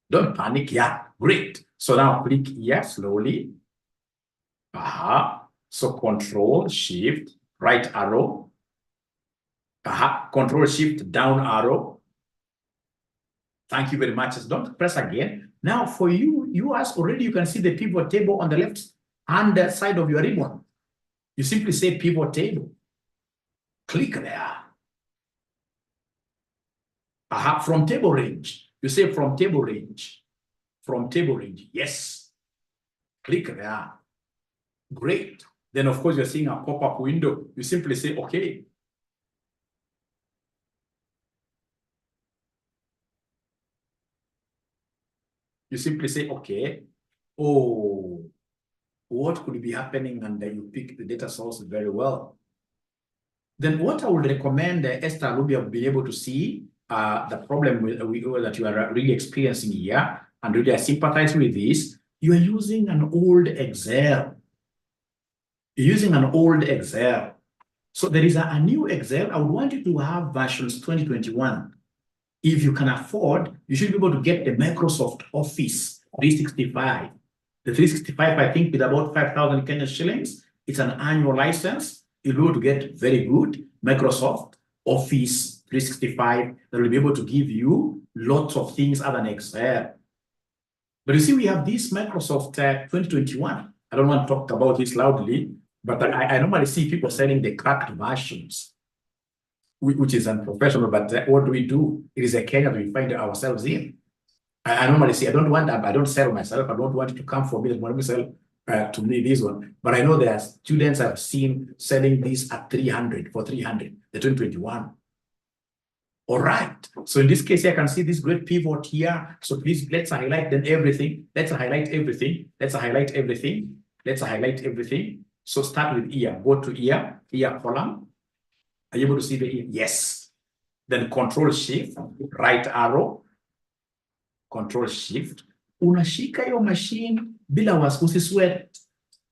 A: Don't panic. Yeah, great. So now click here slowly. So Control, Shift, right arrow. Control Shift down arrow. Thank you very much. Don't press again. Now for you as already, you can see the pivot table on the left hand side of your ribbon. You simply say pivot table. Click there. From table range. You say from table range. From table range. Yes. Click there. Great. Then of course you're seeing a pop-up window. You simply say okay. You simply say okay. Oh, what could be happening? And then you pick the data source very well. Then what I would recommend, Esther, will be able to see the problem that you are really experiencing here, and really I sympathize with this. You are using an old Excel. You're using an old Excel. So there is a new Excel. I would want you to have versions 2021. If you can afford, you should be able to get the Microsoft Office 365. The 365, I think, with about 5,000 Kenyan shillings. It's an annual license. You'll be able to get very good Microsoft Office 365 that will be able to give you lots of things other than Excel. But you see, we have this Microsoft 2021. I don't want to talk about this loudly, but I normally see people selling the cracked versions, which is unprofessional, but what do we do? It is a Kenya that we find ourselves in. I normally say, I don't sell myself. I don't want it to come for me. I want to sell to me this one. But I know there are students I've seen selling this at 300, for 300, the 2021. All right. So in this case, I can see this great pivot here. So please, let's highlight then everything. Let's highlight everything. Let's highlight everything. Let's highlight everything. So start with ear. Go to ear column. Are you able to see the ear? Yes. Then Control Shift, right arrow. Control Shift. Unashika your machine bila wasi sweat.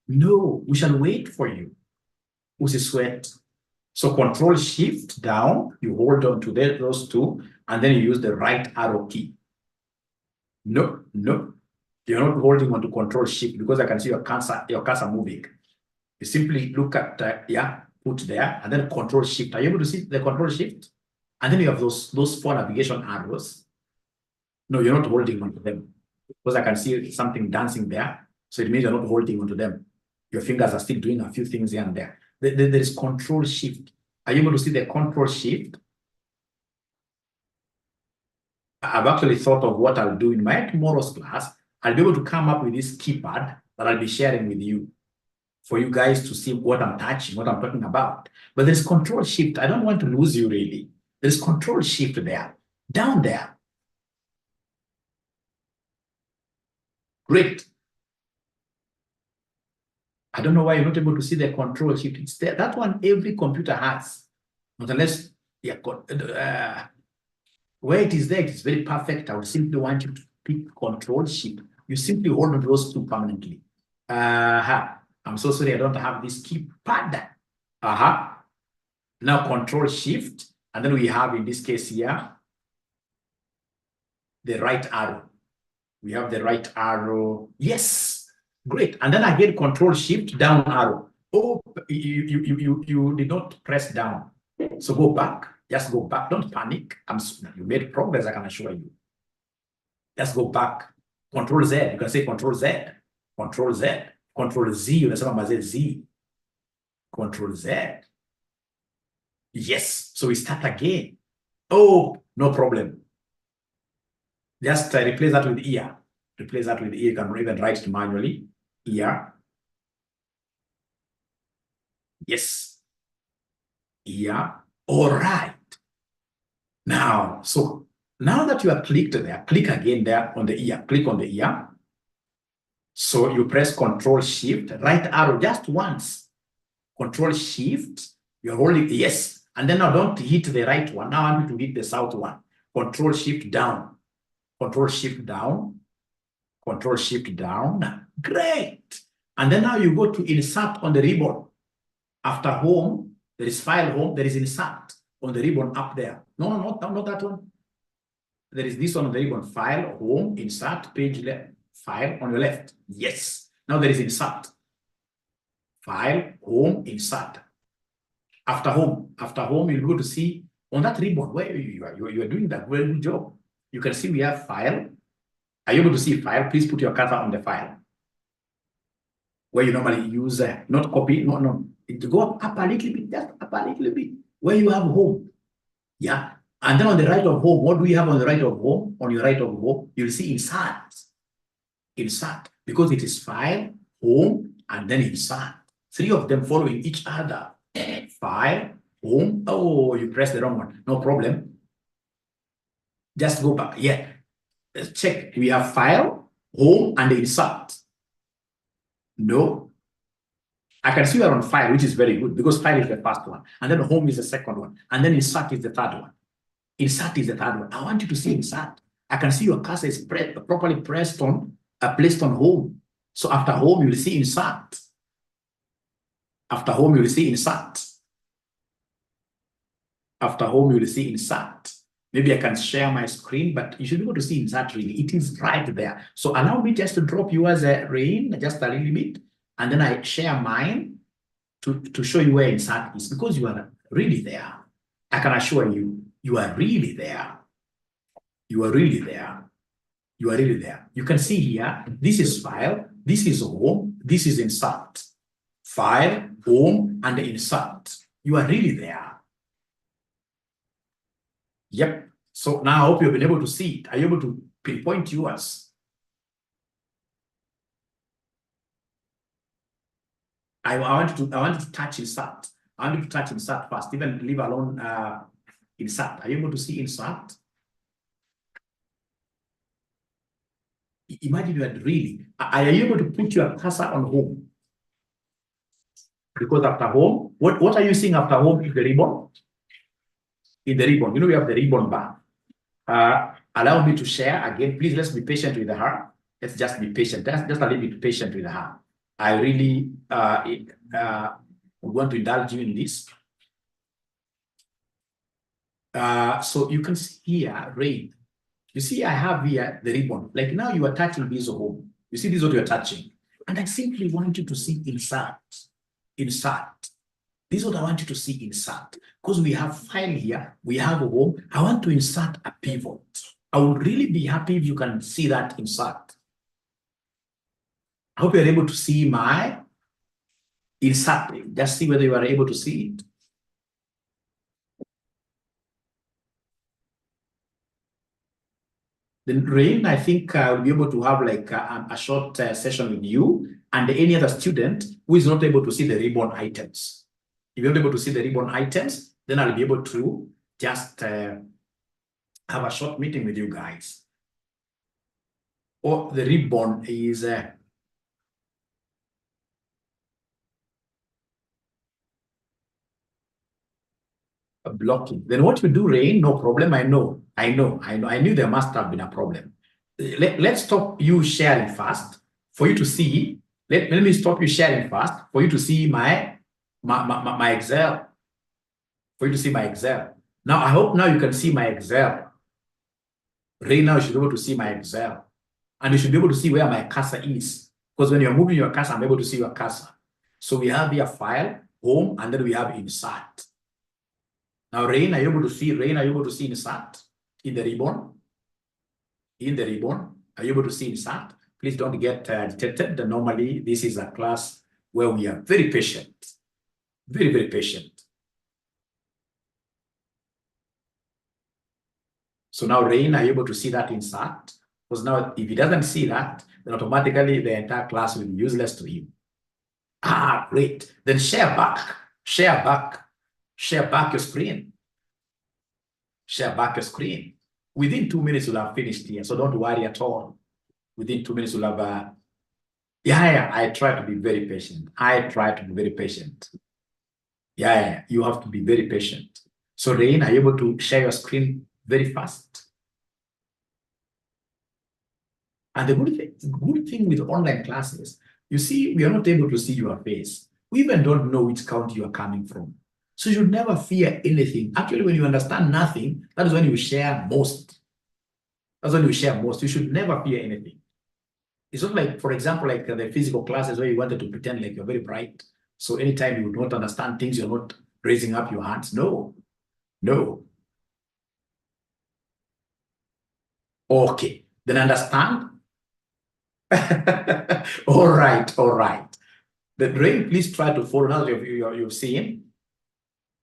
A: No, we shall wait for you. Usi sweat. So Control Shift down, you hold on to those two, and then you use the right arrow key. No, you're not holding on to Control Shift because I can see your cursor moving. You simply look at, put there, and then Control Shift. Are you able to see the Control Shift? And then you have those four navigation arrows. No, you're not holding onto them because I can see something dancing there. So it means you're not holding onto them. Your fingers are still doing a few things here and there. There is Control Shift. Are you able to see the Control Shift? I've actually thought of what I'll do in my tomorrow's class. I'll be able to come up with this keypad that I'll be sharing with you for you guys to see what I'm touching, what I'm talking about. But there's Control Shift. I don't want to lose you really. There's Control Shift there, down there. Great. I don't know why you're not able to see the Control Shift. It's there. That one every computer has. Not unless, where it is there, it's very perfect. I would simply want you to pick Control Shift. You simply hold on to those two permanently. I'm so sorry I don't have this keypad. Now Control Shift, and then we have in this case here the right arrow. We have the right arrow. Yes, great. And then again, Control Shift down arrow. Oh, you did not press down. So go back. Just go back. Don't panic. You made progress, I can assure you. Just go back. Control Z. You can say Control Z. Control Z. Control Z. Unasema Z. Control Z. Yes. So we start again. Oh, no problem. Just replace that with ear. Replace that with ear. You can even write it manually. Ear. Yes. Ear. All right. Now, so now that you are clicked there, click again there on the ear. Click on the ear. So you press Control Shift, right arrow just once. Control Shift. You're holding yes. And then now don't hit the right one. Now I want you to hit the south one. Control Shift down. Control Shift down. Control Shift down. Great. And then now you go to insert on the ribbon. After home, there is file home, there is insert on the ribbon up there. No, not that one. There is this one on the ribbon, file, home, insert, page left, file on your left. Yes. Now there is insert. File, home, insert. After home, you'll be able to see on that ribbon where you are doing that very good job. You can see we have file. Are you able to see file? Please put your cursor on the file where you normally use not copy, no. To go up a little bit, just up a little bit, where you have home. Yeah. And then on the right of home, what do we have on the right of home? On your right of home, you'll see insert. Insert, because it is file, home, and then insert. 3 of them following each other. File, home. Oh, you pressed the wrong one. No problem. Just go back. Yeah. Let's check. We have file, home, and insert. No. I can see you are on file, which is very good because file is the first one. And then home is the second one. And then insert is the third one. Insert is the third one. I want you to see insert. I can see your cursor is properly placed on home. So after home, you will see insert. After home, you will see insert. After home, you will see insert. Maybe I can share my screen, but you should be able to see insert really. It is right there. So allow me just to drop you as a rain, just a little bit. And then I share mine to show you where insert is, because you are really there. I can assure you, you are really there. You are really there. You are really there. You can see here, this is file, this is home, this is insert. File, home, and insert. You are really there. Yep. So now I hope you've been able to see it. Are you able to pinpoint yours? I want you to touch insert. I want you to touch insert first, even leave alone insert. Are you able to see insert? Imagine you are really. Are you able to put your cursor on home? Because after home, what are you seeing after home is the ribbon? In the ribbon, you know, we have the ribbon bar. Allow me to share again. Please, let's be patient with her. Let's just be patient. Just a little bit patient with her. I really want to indulge you in this. So you can see here, rain. You see, I have here the ribbon. Like now you are touching this home. You see, this is what you're touching. And I simply want you to see insert. Insert. This is what I want you to see insert. Because we have file here, we have a home. I want to insert a pivot. I would really be happy if you can see that insert. I hope you're able to see my insert. Just see whether you are able to see it. Then Rain, I think I'll be able to have like a short session with you and any other student who is not able to see the ribbon items. If you're not able to see the ribbon items, then I'll be able to just have a short meeting with you guys. Or the ribbon is blocking. Then what you do, Rain, no problem. I knew there must have been a problem. Let's stop you sharing first for you to see. Let me stop you sharing first for you to see my Excel. For you to see my Excel. Now, I hope now you can see my Excel. Rain, now you should be able to see my Excel. And you should be able to see where my cursor is. Because when you're moving your cursor, I'm able to see your cursor. So we have here file, home, and then we have insert. Now, Rain, are you able to see? Rain, are you able to see insert in the ribbon? In the ribbon, are you able to see insert? Please don't get detected. Normally, this is a class where we are very patient. Very, very patient. So now, Rain, are you able to see that insert? Because now, if he doesn't see that, then automatically the entire class will be useless to him. Ah, great. Then share back. Share back. Share back your screen. Share back your screen. Within 2 minutes, you'll have finished here. So don't worry at all. Within 2 minutes, you'll have yeah, I try to be very patient. I try to be very patient. Yeah, you have to be very patient. So Rain, are you able to share your screen very fast? And the good thing with online classes, you see, we are not able to see your face. We even don't know which country you are coming from. So you should never fear anything. Actually, when you understand nothing, that is when you share most. That's when you share most. You should never fear anything. It's not like, for example, like the physical classes where you wanted to pretend like you're very bright. So anytime you would not understand things, you're not Raising up your hands? No. No. Okay. Then understand? All right. All right. The brain, please try to follow now you've seen.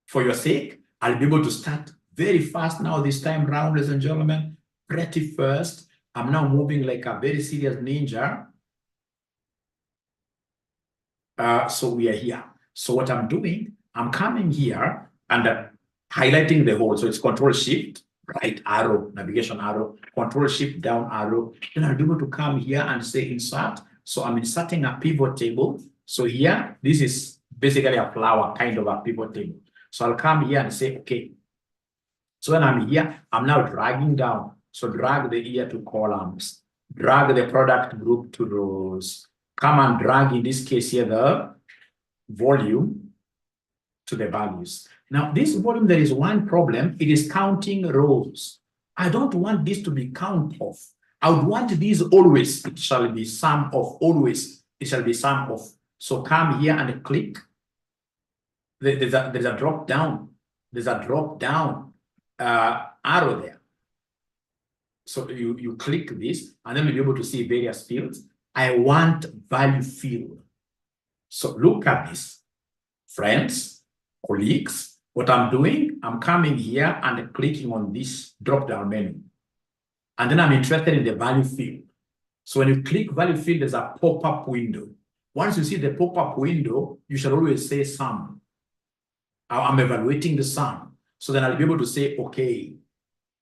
A: For your sake, I'll be able to start very fast now this time round, ladies and gentlemen. Pretty fast. I'm now moving like a very serious ninja. So we are here. So what I'm doing, I'm coming here and highlighting the whole. So it's Control Shift, right arrow, navigation arrow, Control Shift, down arrow. Then I'll be able to come here and say insert. So I'm inserting a pivot table. So here, this is basically a flower, kind of a pivot table. So I'll come here and say, okay. So when I'm here, I'm now dragging down. So drag the year to columns, drag the product group to rows, come and drag, in this case here, the volume to the values. Now, this volume, there is one problem. It is counting rows. I don't want this to be count of. I would want these always. It shall be sum of always. It shall be sum of. So come here and click. There's a drop down. There's a drop down arrow there. So you click this, and then you'll be able to see various fields. I want value field. So look at this. Friends, colleagues, what I'm doing, I'm coming here and clicking on this drop-down menu. And then I'm interested in the value field. So when you click value field, there's a pop-up window. Once you see the pop-up window, you should always say sum. I'm evaluating the sum. So then I'll be able to say, okay.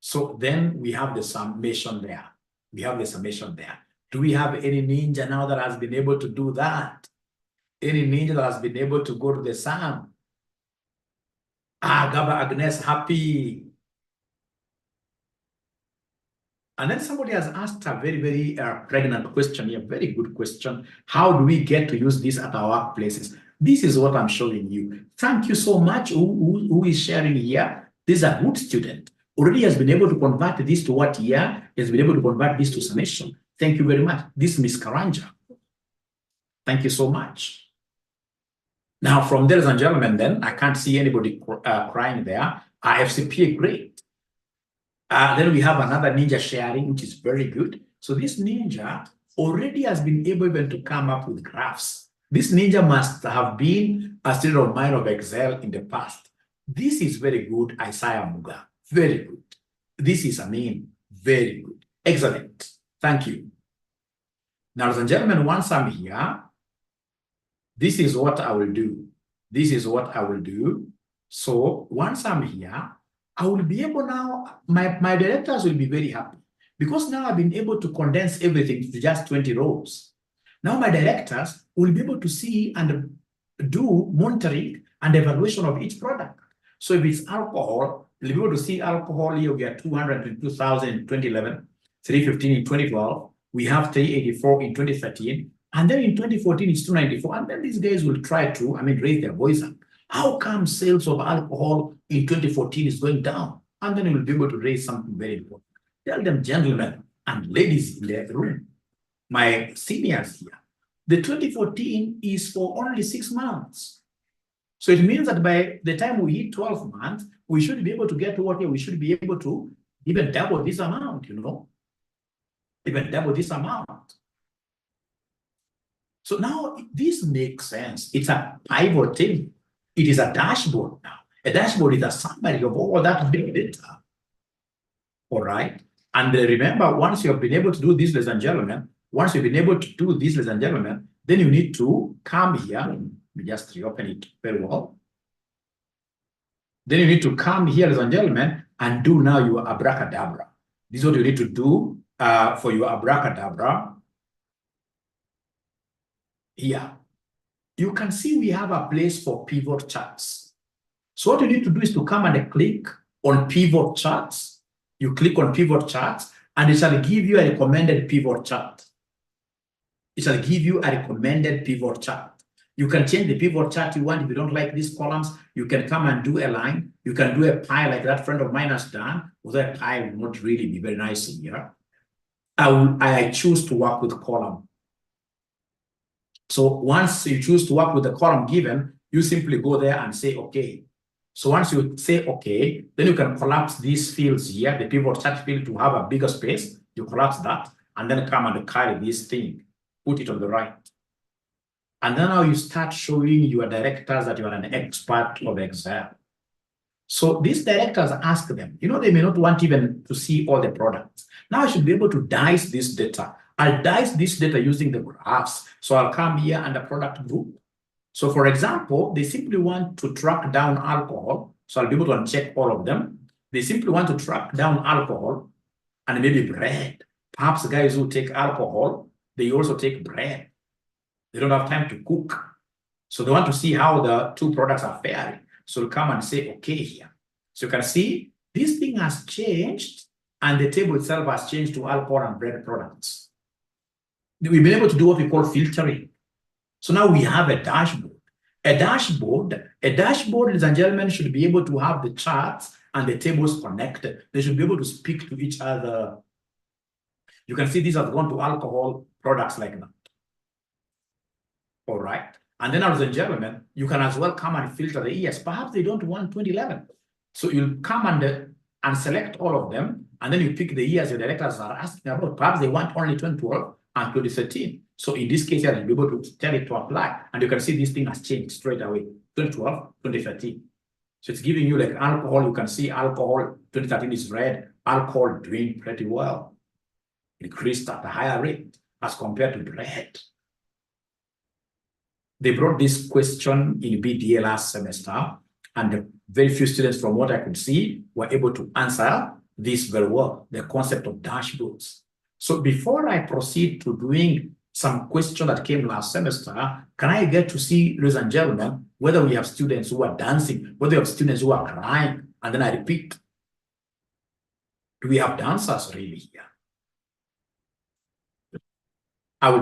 A: So then we have the summation there. We have the summation there. Do we have any ninja now that has been able to do that? Any ninja that has been able to go to the sum? Gaba Agnes, happy. And then somebody has asked a very, very pregnant question here, very good question. How do we get to use this at our workplaces? This is what I'm showing you. Thank you so much. Who is sharing here? This is a good student. Already has been able to convert this to what here? He has been able to convert this to summation. Thank you very much. This is Miss Karanja. Thank you so much. Now, from there, ladies and gentlemen, then, I can't see anybody crying there. FCPA, great. Then we have another ninja sharing, which is very good. So this ninja already has been able even to come up with graphs. This ninja must have been a student of mine of Excel in the past. This is very good, Isaiah Muga. Very good. This is, very good. Excellent. Thank you. Now, ladies and gentlemen, once I'm here, this is what I will do. This is what I will do. So once I'm here, I will be able now, my directors will be very happy because now I've been able to condense everything to just 20 rows. Now my directors will be able to see and do monitoring and evaluation of each product. So if it's alcohol, we'll be able to see alcohol here, we are 222,000 in 2011, 315 in 2012, we have 384 in 2013, and then in 2014 it's 294, and then these guys will try to, raise their voice up. How come sales of alcohol in 2014 is going down? And then you'll be able to raise something very important. Tell them, gentlemen and ladies in the room, my seniors here, the 2014 is for only 6 months. So it means that by the time we hit 12 months, we should be able to get to what we should be able to even double this amount, even double this amount. So now this makes sense. It's a pivot table. It is a dashboard now. A dashboard is a summary of all that big data. All right. And remember, once you have been able to do this, ladies and gentlemen, once you've been able to do this, ladies and gentlemen, then you need to come here. Let me just reopen it very well. Then you need to come here, ladies and gentlemen, and do now your abracadabra. This is what you need to do for your abracadabra. Here. You can see we have a place for pivot charts. So what you need to do is to come and click on pivot charts. You click on pivot charts, and it shall give you a recommended pivot chart. It shall give you a recommended pivot chart. You can change the pivot chart you want. If you don't like these columns, you can come and do a line. You can do a pie like that friend of mine has done. Although a pie will not really be very nice in here. I choose to work with column. So once you choose to work with the column given, you simply go there and say, okay, So once you say okay, then you can collapse these fields here, the pivot chart field to have a bigger space. You collapse that and then come and carry this thing, put it on the right. And then now you start showing your directors that you are an expert of Excel. So these directors ask them, they may not want even to see all the products. Now I should be able to dice this data. I'll dice this data using the graphs. So I'll come here under product group. So for example, they simply want to track down alcohol. So I'll be able to uncheck all of them. They simply want to track down alcohol and maybe bread. Perhaps guys who take alcohol, they also take bread. They don't have time to cook. So they want to see how the two products are faring. So we'll come and say, okay, here. So you can see this thing has changed and the table itself has changed to alcohol and bread products. We've been able to do what we call filtering. So now we have a dashboard. A dashboard, ladies and gentlemen, should be able to have the charts and the tables connected. They should be able to speak to each other. You can see these have gone to alcohol products like that. All right. And then, ladies and gentlemen, you can as well come and filter the years. Perhaps they don't want 2011. So you'll come and select all of them, and then you pick the years your directors are asking about. Perhaps they want only 2012 and 2013. So in this case, you'll be able to tell it to apply. And you can see this thing has changed straight away, 2012, 2013. So it's giving you like alcohol. You can see alcohol, 2013 is red. Alcohol doing pretty well. Increased at a higher rate as compared to bread. They brought this question in BDA last semester, and very few students, from what I could see, were able to answer this very well, the concept of dashboards. So before I proceed to doing some question that came last semester, can I get to see, ladies and gentlemen, whether we have students who are dancing, whether we have students who are crying, and then I repeat. Do we have dancers really here? I will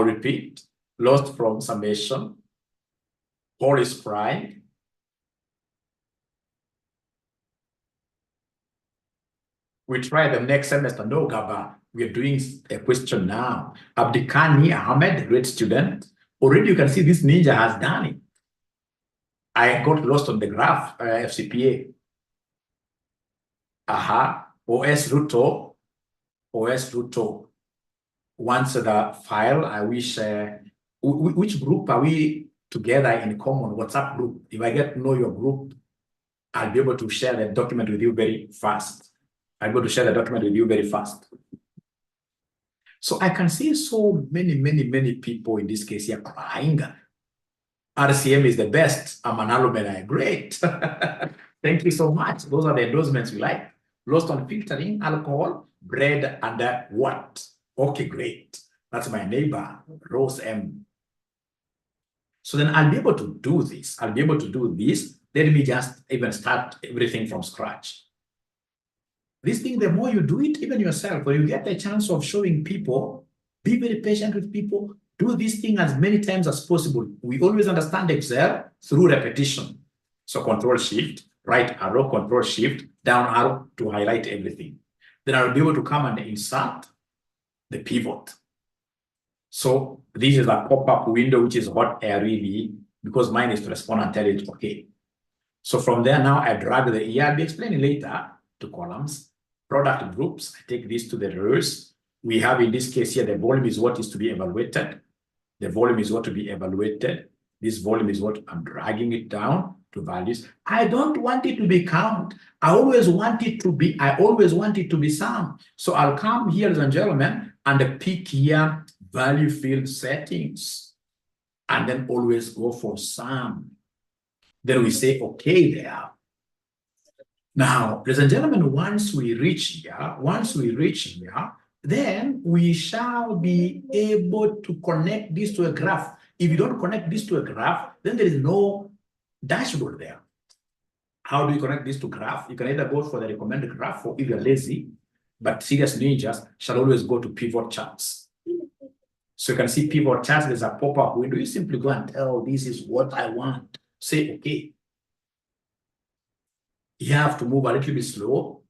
A: repeat. Lost from summation. Paul is crying. We try the next semester. No, Gaba, we are doing a question now. Abdikani Ahmed, great student. Already you can see this ninja has done it. I got lost on the graph, FCPA. OS Ruto. Once the file, I wish, which group are we together in common? WhatsApp group. If I get to know your group, I'll be able to share the document with you very fast. So I can see so many people in this case here crying. RCM is the best. I'm an alumni. Great. Thank you so much. Those are the endorsements we like. Lost on filtering, alcohol, bread, and what? Okay, great. That's my neighbor, Rose M. So then I'll be able to do this. Let me just even start everything from scratch. This thing, the more you do it, even yourself, when you get the chance of showing people, be very patient with people, do this thing as many times as possible. We always understand Excel through repetition. So Control Shift, right arrow, Control Shift, down arrow to highlight everything. Then I'll be able to come and insert the pivot. So this is a pop-up window, which is what I really, because mine is to respond and tell it, okay. So from there now, I drag the year. I'll be explaining later to columns, product groups. I take this to the rows. We have in this case here, the volume is what is to be evaluated. This volume is what I'm dragging it down to values. I don't want it to be count. I always want it to be sum. So I'll come here, ladies and gentlemen, and pick here value field settings, and then always go for sum. Then we say okay there. Now, ladies and gentlemen, once we reach here, then we shall be able to connect this to a graph. If you don't connect this to a graph, then there is no dashboard there. How do you connect this to graph? You can either go for the recommended graph, or if you're lazy, but serious ninjas shall always go to pivot charts. So you can see pivot charts, there's a pop-up window. You simply go and tell, this is what I want. Say, okay. You have to move a little bit slow.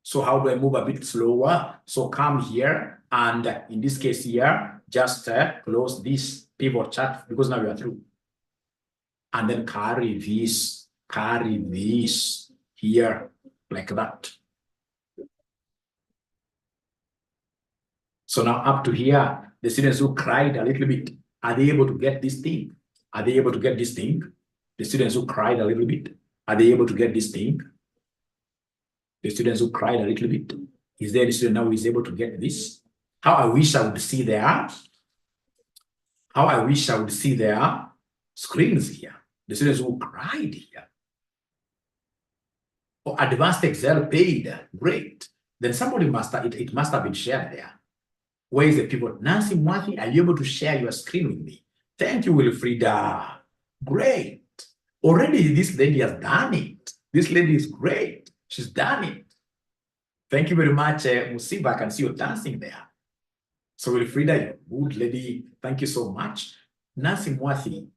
A: So how do I move a bit slower? So come here, and in this case here, just close this pivot chart, because now we are through. And then carry this carry this here like that. So now up to here, the students who cried a little bit, are they able to get this thing? Are they able to get this thing? The students who cried a little bit, are they able to get this thing? The students who cried a little bit, is there a student now who is able to get this? How I wish I would see their screens here. The students who cried here. Or advanced Excel paid, great. Then somebody it must have been shared there. Where is the pivot? Nancy Mwathi, are you able to share your screen with me? Thank you, Wilfrida. Great. Already this lady has done it. This lady is great. She's done it. Thank you very much, Musiba. I can see you dancing there. So Wilfrida, good lady. Thank you so much. Nancy Mwathi.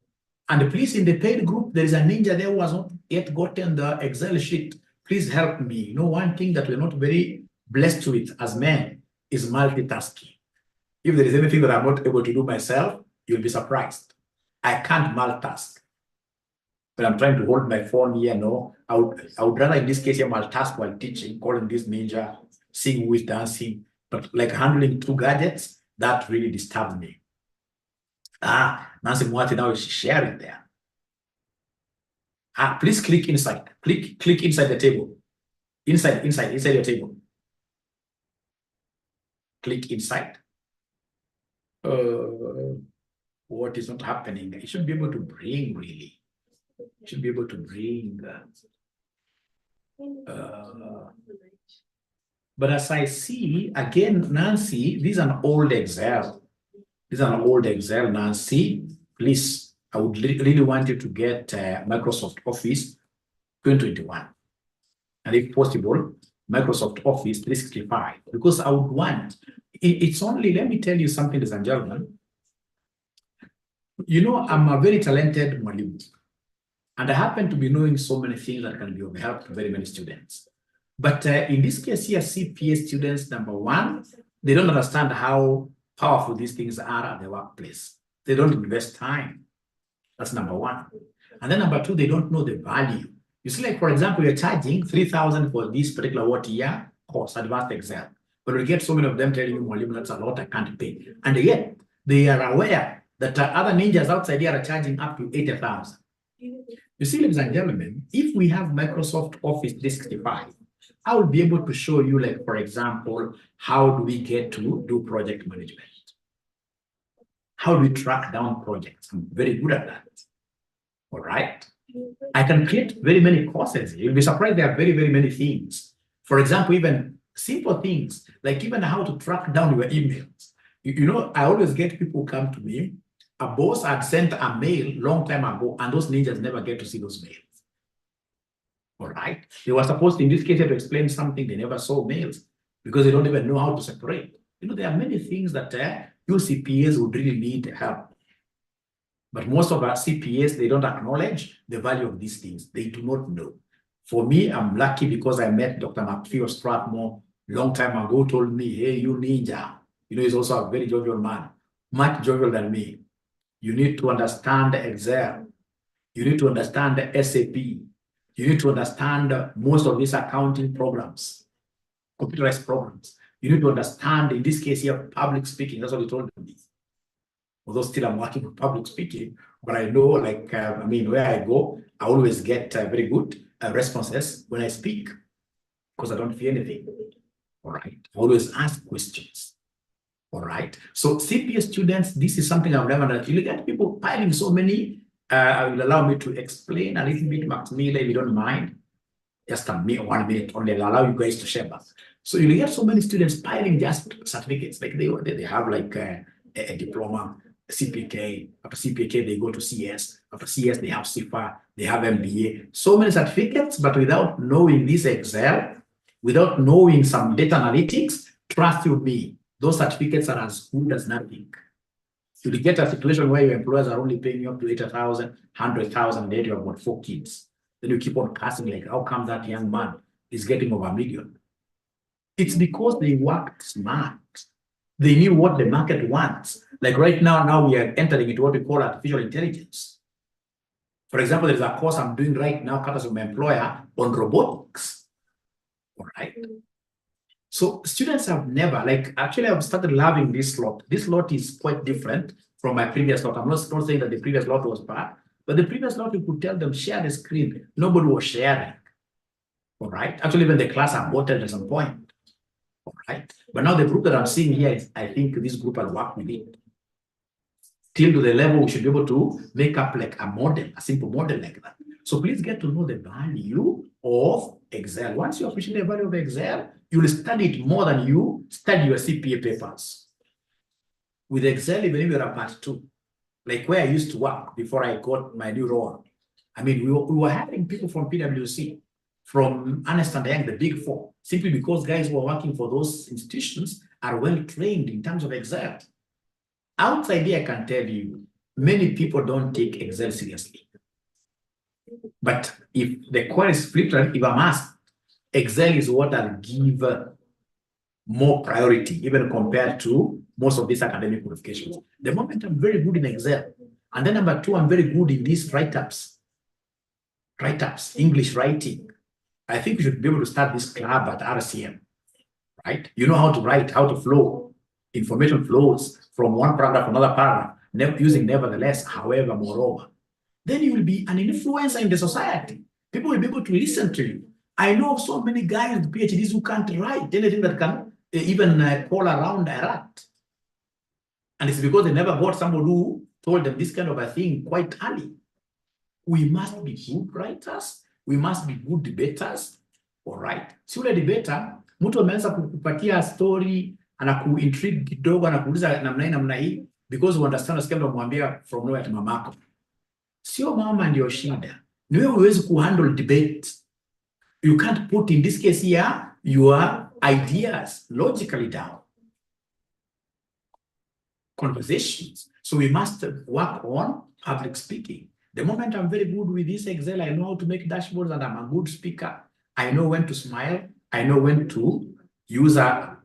A: And please, in the paid group, there is a ninja there who has not yet gotten the Excel sheet. Please help me. You know, one thing that we're not very blessed with as men is multitasking. If there is anything that I'm not able to do myself, you'll be surprised. I can't multitask. But I'm trying to hold my phone here. No, I would rather in this case here multitask while teaching, calling this ninja, seeing who is dancing. But like handling two gadgets, that really disturbs me. Nancy Mwati now is sharing there. Please click inside. Click inside the table. Inside your table. Click inside. What is not happening? It should be able to bring really. It should be able to bring. But as I see again, Nancy, this is an old Excel. This is an old Excel, Nancy. Please, I would really want you to get Microsoft Office 2021. And if possible, Microsoft Office 365. Because I would want, it's only, let me tell you something, ladies and gentlemen. You know, I'm a very talented mwalimu. And I happen to be knowing so many things that can be of help to very many students. But in this case here, CPA students, number one, they don't understand how powerful these things are at the workplace. They don't invest time. That's number one. And then number two, they don't know the value. You see, like, for example, you're charging 3,000 for this particular what year course, advanced Excel. But we get so many of them telling you, Mwalimu, that's a lot, I can't pay. And yet, they are aware that other ninjas outside here are charging up to 80,000. You see, ladies and gentlemen, if we have Microsoft Office 365, I will be able to show you, like, for example, how do we get to do project management? How do we track down projects? I'm very good at that. All right. I can create very many courses. You'll be surprised there are very, very many things. For example, even simple things, like even how to track down your emails. You know, I always get people come to me. A boss had sent a mail long time ago, and those ninjas never get to see those mails. All right. They were supposed to, in this case, to explain something. They never saw mails because they don't even know how to separate. You know, there are many things that you CPAs would really need help. But most of our CPAs, they don't acknowledge the value of these things. They do not know. For me, I'm lucky because I met Dr. Macphail Strathmore long time ago, told me, hey, you ninja. You know, he's also a very jovial man, much jovial than me. You need to understand Excel. You need to understand the SAP. You need to understand most of these accounting programs, computerized programs. You need to understand, in this case here, public speaking. That's what he told me. Although still I'm working with public speaking, but I know, like, I mean, where I go, I always get very good responses when I speak because I don't fear anything. All right. I always ask questions. All right. So CPA students, this is something I've never done. You get people piling so many. Will allow me to explain a little bit, Maximilian, if you don't mind. Just 1 minute only. I'll allow you guys to share that. So you get so many students piling just certificates. Like they have like a diploma, CPK. After CPK, they go to CS. After CS, they have CIFA. They have MBA. So many certificates, but without knowing this Excel, without knowing some data analytics, trust you me, those certificates are as good as nothing. You get a situation where your employers are only paying you up to 80,000, 100,000, and then you have got 4 kids. Then you keep on casting, like, how come that young man is getting over $1 million? It's because they worked smart. They knew what the market wants. Like right now we are entering into what we call artificial intelligence. For example, there's a course I'm doing right now, courtesy of my employer, on robotics. All right. So students have never, like, actually I've started loving this lot. This lot is quite different from my previous lot. I'm not saying that the previous lot was bad, but the previous lot, you could tell them, share the screen. Nobody was sharing. All right. Actually, even the class aborted at some point. All right. But now the group that I'm seeing here is, I think this group will work with it. Till to the level we should be able to make up like a model, a simple model like that. So please get to know the value of Excel. Once you appreciate the value of Excel, you will study it more than you study your CPA papers. With Excel, even if you're a part 2, like where I used to work before I got my new role. I mean, we were hiring people from PwC, from Ernst & Young, the big 4, simply because guys who are working for those institutions are well trained in terms of Excel. Outside here, I can tell you, many people don't take Excel seriously. But if the coin is flipped, if I'm asked, Excel is what I'll give more priority, even compared to most of these academic qualifications. The moment I'm very good in Excel, and then number 2, I'm very good in these write-ups, English writing. I think we should be able to start this club at RCM, right? You know how to write, how to flow. Information flows from one paragraph to another paragraph, using nevertheless, however, moreover. Then you will be an influencer in the society. People will be able to listen to you. I know of so many guys with PhDs who can't write anything that can even call around a rat. And it's because they never got somebody who told them this kind of a thing quite early. We must be good writers. We must be good debaters. All right. Si ule debater, mtu ameanza kukupatia story, anakuintrigue kidogo, anakuuliza namna hii, because you understand usikia mwambia from nowhere to mamako. Sio mama ndio shida. Ni wewe huwezi kuhandle debate. You can't put, in this case here, your ideas logically down. Conversations. So we must work on public speaking. The moment I'm very good with this Excel, I know how to make dashboards and I'm a good speaker. I know when to smile. I know when to use a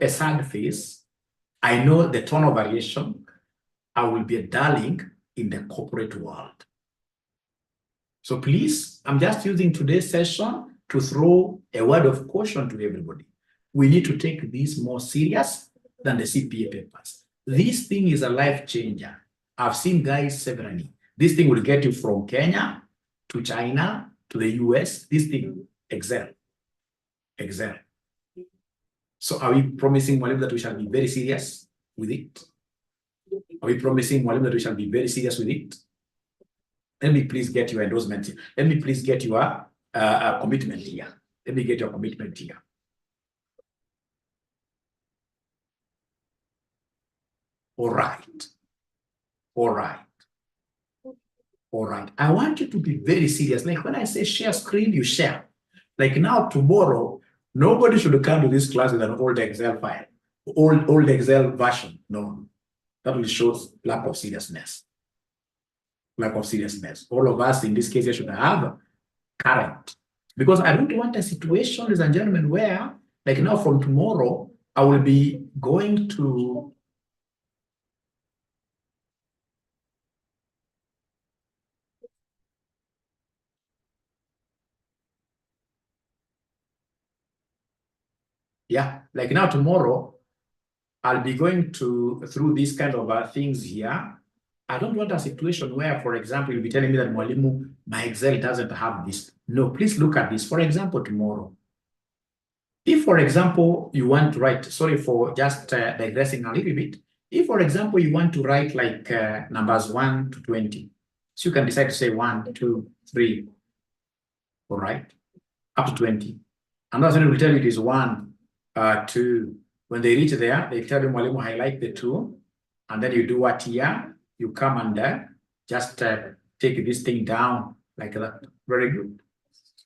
A: sad face. I know the tone of variation. I will be a darling in the corporate world. So please, I'm just using today's session to throw a word of caution to everybody. We need to take this more serious than the CPA papers. This thing is a life changer. I've seen guys severally. This thing will get you from Kenya to China to the US. This thing, Excel. So are we promising Mwalimu that we shall be very serious with it? Are we promising Mwalimu that we shall be very serious with it? Let me please get your endorsement here. Let me please get your commitment here. Let me get your commitment here. All right. I want you to be very serious. Like when I say share screen, you share. Like now, tomorrow, nobody should come to this class with an old Excel file, old Excel version. No, that will show lack of seriousness. All of us in this case should have current. Because I don't want a situation, ladies and gentlemen, where, like now from tomorrow, I will be going to like now tomorrow, I'll be going through these kind of things here. I don't want a situation where, for example, you'll be telling me that Mwalimu, my Excel doesn't have this. No, please look at this. For example, tomorrow, if, for example, you want to write, sorry for just digressing a little bit. If, for example, you want to write like numbers 1 to 20, so you can decide to say 1, 2, 3, all right, up to 20. And that's when it will tell you it is 1, 2. When they reach there, they tell you, Mwalimu, highlight the 2, and then you do what here? You come and just take this thing down like that. Very good.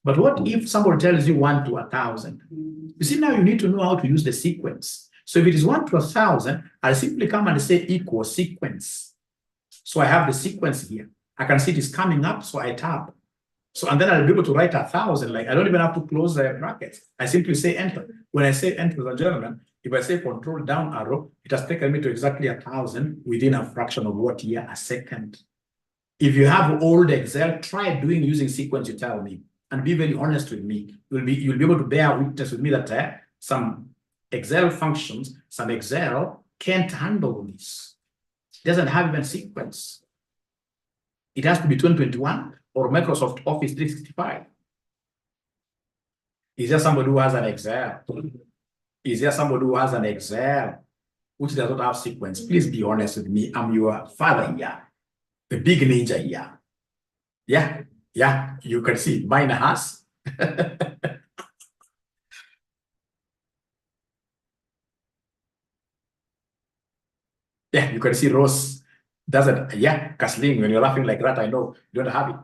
A: But what if somebody tells you 1 to 1,000? You see, now you need to know how to use the sequence. So if it is 1 to 1,000, I'll simply come and say equal sequence. So I have the sequence here. I can see it is coming up, so I tap. So, and then I'll be able to write 1,000. Like I don't even have to close the brackets. I simply say enter. When I say enter, ladies and gentlemen, if I say control down arrow, it has taken me to exactly 1,000 within a fraction of what here? A second. If you have old Excel, try doing using sequence, you tell me, and be very honest with me. You'll be able to bear witness with me that some Excel functions, some Excel can't handle this. It doesn't have even sequence. It has to be 2021 or Microsoft Office 365. Is there somebody who has an Excel? Is there somebody who has an Excel which does not have sequence? Please be honest with me. I'm your father here, the big ninja here. Yeah, you can see mine has. Yeah, you can see Rose doesn't. Yeah, Kathleen, when you're laughing like that, I know you don't have it.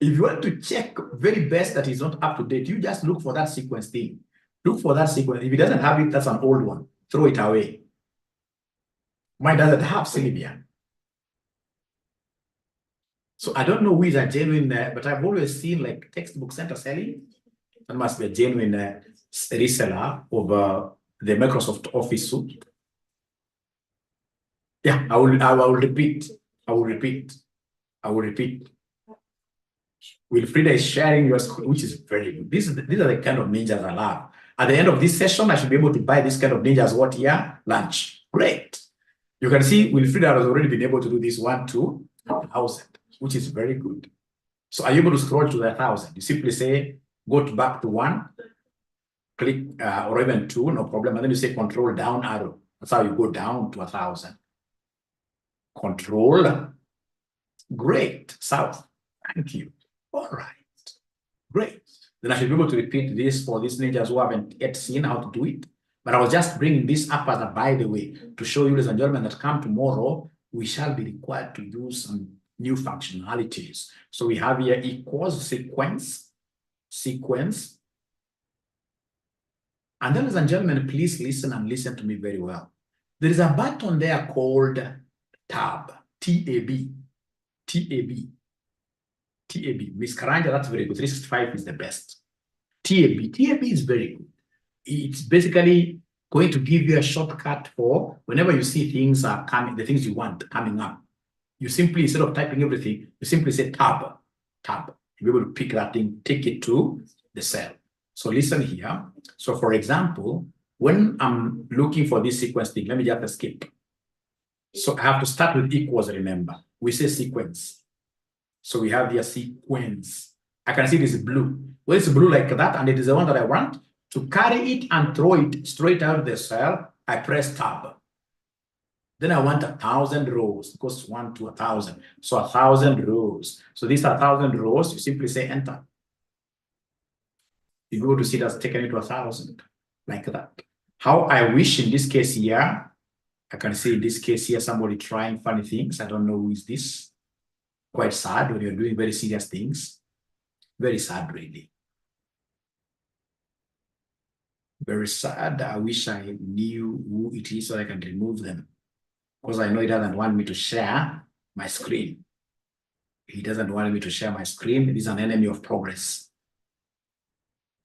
A: If you want to check very best that is not up to date, you just look for that sequence thing. Look for that sequence. If it doesn't have it, that's an old one. Throw it away. Mine doesn't have Sylvia. So I don't know who is a genuine, but I've always seen like textbook center selling. That must be a genuine reseller of the Microsoft Office suite. Yeah, I will repeat. I will repeat. Wilfrida is sharing your screen, which is very good. These are the kind of ninjas I love. At the end of this session, I should be able to buy this kind of ninjas what here? Lunch. Great. You can see Wilfrida has already been able to do this 1 to 1,000, which is very good. So are you able to scroll to the 1,000? You simply say, go back to 1, click, or even 2, no problem. And then you say control down arrow. That's how you go down to 1,000. Control. Great. South. Thank you. All right. Great. Then I should be able to repeat this for these ninjas who haven't yet seen how to do it. But I was just bringing this up as a by the way to show you, ladies and gentlemen, that come tomorrow, we shall be required to use some new functionalities. So we have here equals sequence. And then, ladies and gentlemen, please listen and listen to me very well. There is a button there called tab, T-A-B, T-A-B. TAB, Miss Karanja, that's very good. 365 is the best. TAB is very good. It's basically going to give you a shortcut for whenever you see things are coming, the things you want coming up. You simply, instead of typing everything, you simply say tab. You'll be able to pick that thing, take it to the cell. So listen here. So for example, when I'm looking for this sequence thing, let me just skip. So I have to start with equals, remember. We say sequence. So we have the sequence. I can see this blue. Well, it's blue like that, and it is the one that I want. To carry it and throw it straight out of the cell, I press tab. Then I want 1,000 rows. It goes 1 to 1,000. So 1,000 rows. So these are 1,000 rows. You simply say enter. You go to see that's taken it to 1,000, like that. How I wish in this case here, I can see in this case here, somebody trying funny things. I don't know who is this. Quite sad when you're doing very serious things. Very sad, really. Very sad. I wish I knew who it is so I can remove them. Because I know he doesn't want me to share my screen. He doesn't want me to share my screen. It is an enemy of progress.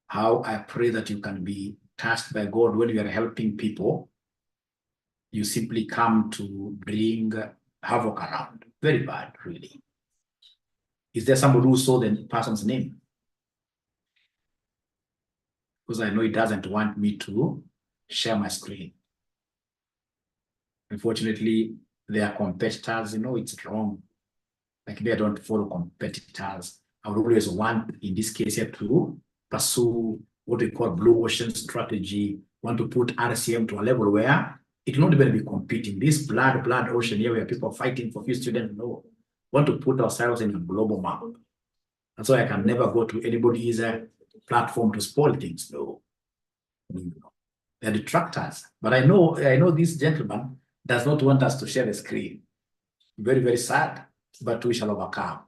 A: How I pray that you can be touched by God when you are helping people. You simply come to bring havoc around. Very bad, really. Is there somebody who saw the person's name? Because I know he doesn't want me to share my screen. Unfortunately, they are competitors. You know, it's wrong. Like they don't follow competitors. I would always want, in this case here, to pursue what we call blue ocean strategy. Want to put RCM to a level where it will not even be competing. This blood ocean here where people are fighting for few students, no. Want to put ourselves in a global map. That's why I can never go to anybody's platform to spoil things, no. They're detractors. But I know this gentleman does not want us to share the screen. Very, very sad, but we shall overcome.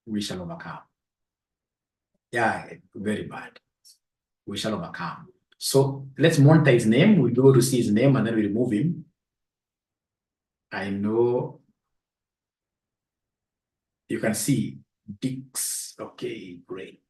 A: We shall overcome. Yeah, very bad. We shall overcome. So let's monitor his name. We'll be able to see his name and then we remove him. I know you can see Dix. Okay, great.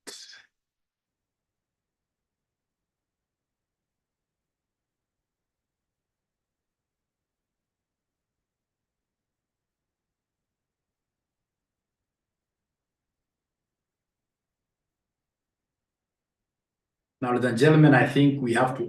A: Now, ladies and gentlemen, I think we have to